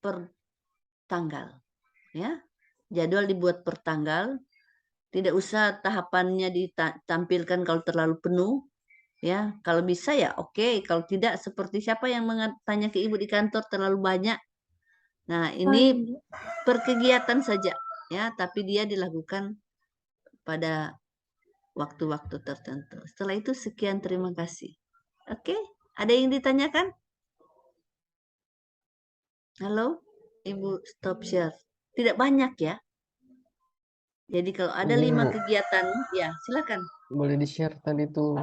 Speaker 5: per tanggal. Ya. Jadwal dibuat per tanggal. Tidak usah tahapannya ditampilkan kalau terlalu penuh. Ya, kalau bisa ya oke. Kalau tidak, seperti siapa yang tanya ke Ibu di kantor terlalu banyak. Nah, ini per kegiatan saja. Ya, tapi dia dilakukan pada waktu-waktu tertentu. Setelah itu sekian, terima kasih. Oke, ada yang ditanyakan? Halo, Ibu stop share. Tidak banyak ya. Jadi kalau ada 5 kegiatan, ya silakan.
Speaker 7: Boleh di-share tadi tuh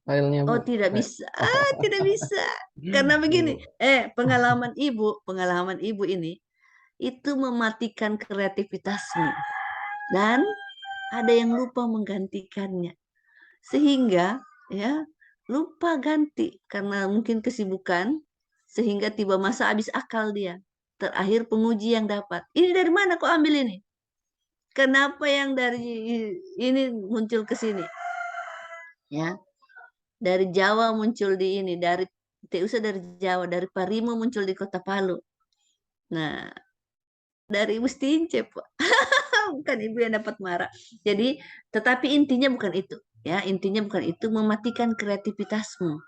Speaker 7: filenya, Bu.
Speaker 5: Oh, tidak bisa. Tidak bisa. Karena begini, pengalaman Ibu ini itu mematikan kreativitasmu. Dan ada yang lupa menggantikannya. Sehingga ya lupa ganti karena mungkin kesibukan sehingga tiba masa habis akal dia. Terakhir penguji yang dapat. Ini dari mana kok ambil ini? Kenapa yang dari ini muncul ke sini? Ya. Dari Jawa muncul di ini, tidak usah dari Jawa, dari Parimo muncul di Kota Palu. Nah, dari Ibu Stince, bukan Ibu yang dapat marah. Jadi, tetapi intinya bukan itu, ya. Intinya bukan itu, mematikan kreativitasmu,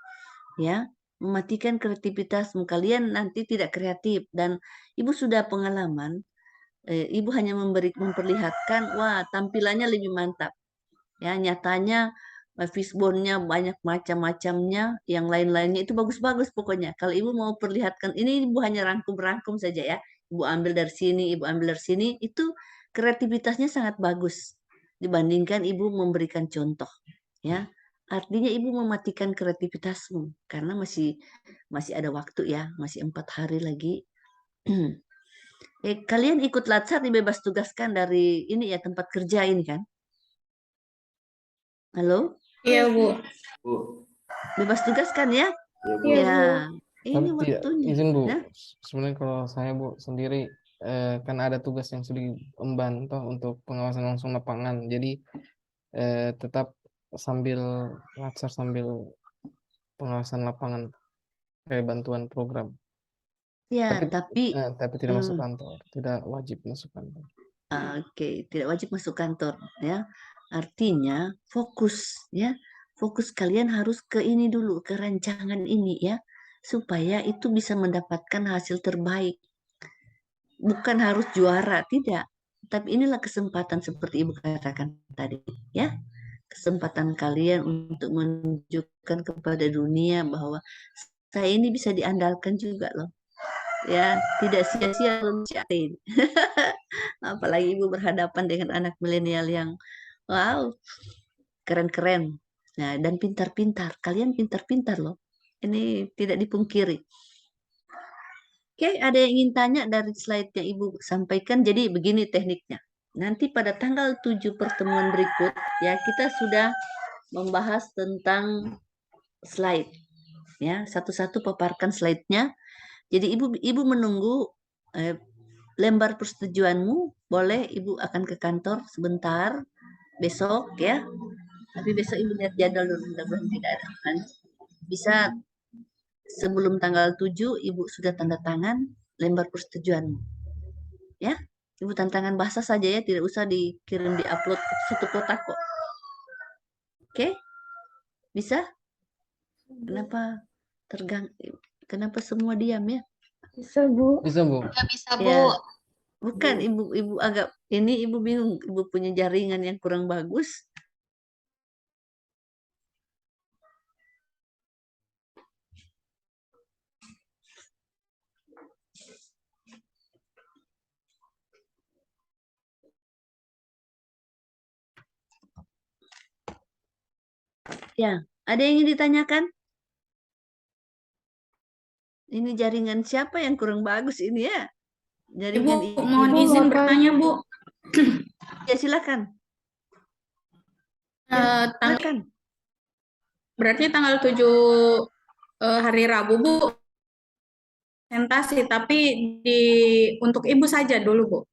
Speaker 5: ya. Mematikan kreativitasmu. Kalian nanti tidak kreatif dan Ibu sudah pengalaman. Ibu hanya memperlihatkan, wah tampilannya lebih mantap. Ya, nyatanya fishbone-nya banyak macam-macamnya, yang lain-lainnya itu bagus-bagus pokoknya. Kalau Ibu mau perlihatkan, ini Ibu hanya rangkum-rangkum saja ya. Ibu ambil dari sini, Ibu ambil dari sini, itu kreativitasnya sangat bagus dibandingkan Ibu memberikan contoh. Ya, artinya Ibu mematikan kreativitasmu karena masih ada waktu ya, masih 4 hari lagi. Kalian ikut latsar dibebas tugaskan dari ini ya, tempat kerja ini kan? Halo?
Speaker 9: Iya, Bu.
Speaker 5: Bebas tugas kan ya?
Speaker 9: Iya,
Speaker 5: Ya,
Speaker 7: Tapi
Speaker 5: ini
Speaker 7: tidak,
Speaker 5: waktunya.
Speaker 7: izin Bu,
Speaker 5: Ya?
Speaker 7: sebenarnya kalau saya Bu sendiri kan ada tugas yang sudah diemban toh untuk pengawasan langsung lapangan. Jadi tetap sambil latsar sambil pengawasan lapangan kayak bantuan program.
Speaker 5: Ya,
Speaker 7: tapi tidak masuk kantor, tidak wajib masuk kantor.
Speaker 5: Oke, tidak wajib masuk kantor ya. Artinya fokus ya. Fokus kalian harus ke ini dulu, ke rancangan ini ya. supaya itu bisa mendapatkan hasil terbaik. Bukan harus juara, tidak. Tapi inilah kesempatan seperti Ibu katakan tadi, ya. Kesempatan kalian untuk menunjukkan kepada dunia bahwa saya ini bisa diandalkan juga loh. Ya, tidak sia-sia lulus ini. Apalagi Ibu berhadapan dengan anak milenial yang wow, keren-keren. Nah, dan pintar-pintar. Kalian pintar-pintar loh. Ini tidak dipungkiri. Oke, ada yang ingin tanya dari slide yang Ibu sampaikan. Jadi begini tekniknya. Nanti pada tanggal 7 pertemuan berikut, ya kita sudah membahas tentang slide. Ya, satu-satu paparkan slide-nya. Jadi Ibu menunggu lembar persetujuanmu. Boleh Ibu akan ke kantor sebentar besok ya. Tapi besok Ibu lihat jadwal dulu, mudah-mudahan tidak ada. Bisa sebelum tanggal 7 Ibu sudah tanda tangan lembar persetujuan. Ya, Ibu tanda tangan bahasa saja ya, tidak usah dikirim di-upload satu kotak kok. Oke? Bisa? Kenapa semua diam ya?
Speaker 8: Bisa, Bu.
Speaker 7: Bisa, Bu.
Speaker 9: Bisa, Bu.
Speaker 5: Ya. Bukan, Ibu agak ini Ibu bingung, Ibu punya jaringan yang kurang bagus. Ya, ada yang ingin ditanyakan? Ini jaringan siapa yang kurang bagus ini ya? Jaringan
Speaker 9: Ibu, mohon izin bertanya, Bu.
Speaker 5: Ya, silakan.
Speaker 9: Berarti tanggal 7 hari Rabu, Bu, presentasi, tapi untuk Ibu saja dulu, Bu.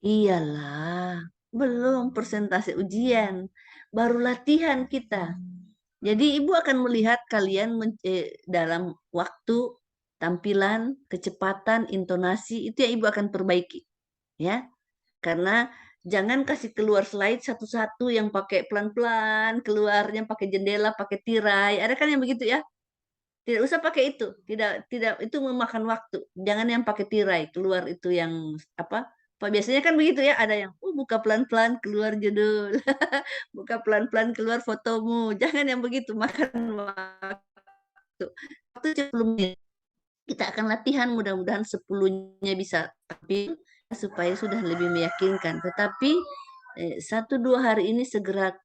Speaker 5: Iyalah, belum presentasi ujian, baru latihan kita. Jadi Ibu akan melihat kalian dalam waktu, tampilan, kecepatan, intonasi, itu yang Ibu akan perbaiki. Ya, karena jangan kasih keluar slide satu-satu yang pakai pelan-pelan, keluarnya pakai jendela, pakai tirai. Ada kan yang begitu ya? Tidak usah pakai itu. Tidak itu memakan waktu. Jangan yang pakai tirai, keluar itu yang apa? Biasanya kan begitu ya, ada yang buka pelan-pelan keluar judul. Buka pelan-pelan keluar fotomu. Jangan yang begitu, makan waktu. Waktu 10 menit. Kita akan latihan, mudah-mudahan 10-nya bisa tampil supaya sudah lebih meyakinkan. Tetapi 1-2 hari ini segera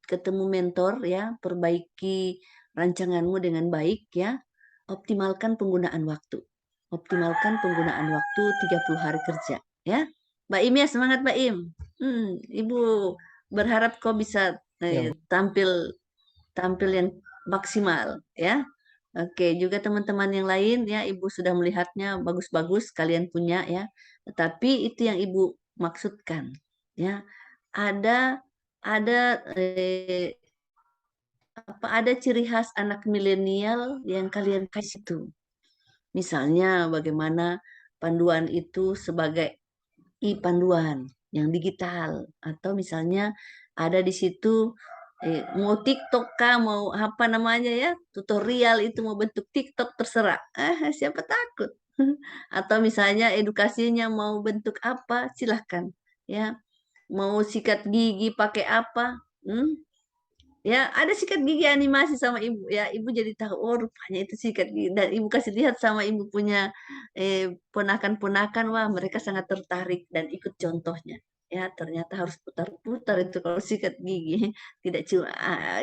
Speaker 5: ketemu mentor ya, perbaiki rancanganmu dengan baik ya. Optimalkan penggunaan waktu. Optimalkan penggunaan waktu 30 hari kerja ya. Mbak Im ya, semangat Mbak Im. Ibu berharap kau bisa tampil yang maksimal ya. Oke, juga teman-teman yang lain ya, Ibu sudah melihatnya bagus-bagus kalian punya ya. Tetapi itu yang Ibu maksudkan ya. Ada ciri khas anak milenial yang kalian kasih itu. Misalnya bagaimana panduan itu sebagai e-panduan yang digital, atau misalnya ada di situ mau TikTok kah, mau apa namanya ya, tutorial itu mau bentuk TikTok terserah. Siapa takut. Atau misalnya edukasinya mau bentuk apa, silahkan ya. Mau sikat gigi pakai apa? Ya, ada sikat gigi animasi sama Ibu ya. Ibu jadi tahu, oh rupanya itu sikat gigi. Dan Ibu kasih lihat sama Ibu punya ponakan-ponakan, wah mereka sangat tertarik dan ikut contohnya. Ya, ternyata harus putar-putar itu kalau sikat gigi. Tidak cuma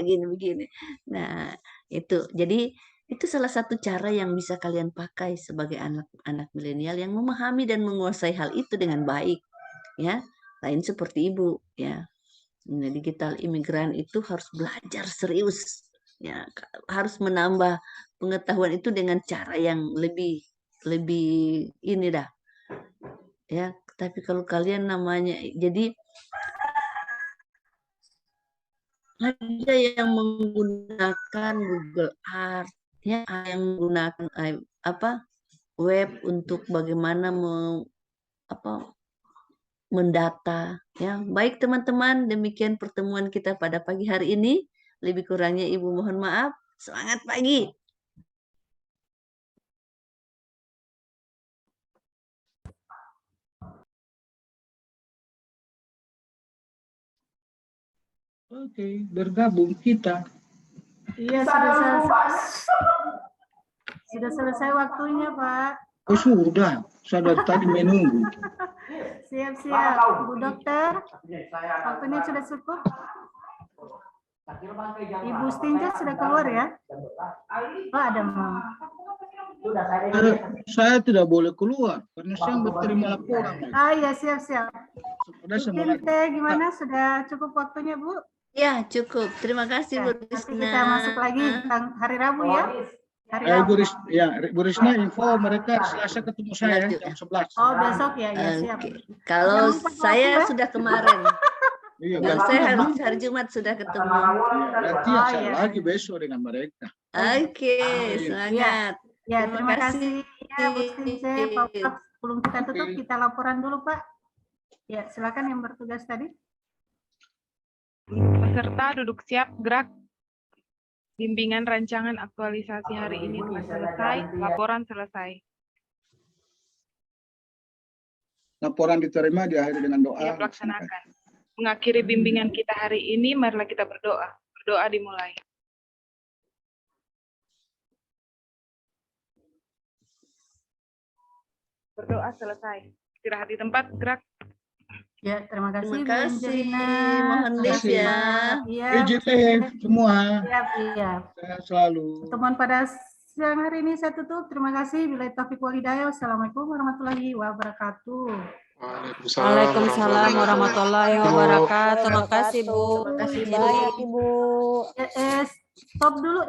Speaker 5: gini-begini. Nah, itu. Jadi itu salah satu cara yang bisa kalian pakai sebagai anak-anak milenial yang memahami dan menguasai hal itu dengan baik. Ya, lain seperti Ibu ya. Digital imigran itu harus belajar serius ya, harus menambah pengetahuan itu dengan cara yang lebih ini dah ya. Tapi kalau kalian namanya, jadi ada yang menggunakan Google Art ya, yang menggunakan web untuk bagaimana mendata ya. Baik teman-teman, demikian pertemuan kita pada pagi hari ini. Lebih kurangnya Ibu mohon maaf. Semangat pagi.
Speaker 2: Oke, bergabung kita.
Speaker 1: Iya, sudah selesai waktunya, Pak.
Speaker 2: Oh sudah, saya dari tadi menunggu.
Speaker 1: Siap-siap, Bu Dokter. Waktunya sudah cukup. Ibu Stinja sudah keluar ya? Oh, ada mau.
Speaker 2: Saya tidak boleh keluar karena saya berterima laporan.
Speaker 1: Ah iya, siap-siap.
Speaker 2: Sudah saya
Speaker 1: Tim T gimana? Sudah cukup waktunya, Bu?
Speaker 5: Ya, cukup. Terima kasih, Bu
Speaker 1: Nanti
Speaker 5: Risna.
Speaker 1: kita masuk lagi hari Rabu ya? Hari
Speaker 2: Bu
Speaker 1: Rabu.
Speaker 2: Bu Risna info mereka Selasa ketemu saya jam 11.
Speaker 1: Oh, besok ya, ya siap.
Speaker 5: Oke. Kalau
Speaker 1: Jangan lupa
Speaker 5: saya
Speaker 1: waktu, ya.
Speaker 5: sudah kemarin.
Speaker 2: Iya,
Speaker 5: Dan
Speaker 2: berarti
Speaker 5: saya hari Jumat sudah ketemu.
Speaker 2: berarti
Speaker 1: Oh,
Speaker 2: saya
Speaker 1: iya.
Speaker 2: lagi besok dengan mereka.
Speaker 5: Oke,
Speaker 2: Iya.
Speaker 5: semangat.
Speaker 1: Ya,
Speaker 5: Terima
Speaker 1: terima kasih
Speaker 5: kasih.
Speaker 1: ya Bu Stinja, Pak Wak. Sebelum kita tutup, kita laporan dulu, Pak. Ya, silakan yang bertugas tadi.
Speaker 3: Peserta duduk siap, gerak. Bimbingan rancangan aktualisasi hari ini telah selesai, laporan selesai.
Speaker 2: Laporan diterima diakhiri dengan doa.
Speaker 3: Siap laksanakan. Mengakhiri bimbingan kita hari ini, marilah kita berdoa. Berdoa dimulai. Berdoa selesai. Istirahat di tempat, gerak.
Speaker 1: Ya, terima kasih
Speaker 5: Terima
Speaker 1: Bu
Speaker 5: kasih.
Speaker 1: Angelina.
Speaker 5: Mohon lift ya.
Speaker 1: Iya.
Speaker 2: Izin live semua.
Speaker 1: Siap, iya.
Speaker 2: Sehat selalu.
Speaker 1: Pertemuan pada siang hari ini saya tutup. Terima kasih. Bila taufiq wal hidayah. Wassalamualaikum warahmatullahi wabarakatuh.
Speaker 6: Waalaikumsalam warahmatullahi wabarakatuh. Terima kasih, Bu.
Speaker 5: Terima kasih, Bu.
Speaker 6: Baik, Ibu.
Speaker 1: Stop dulu.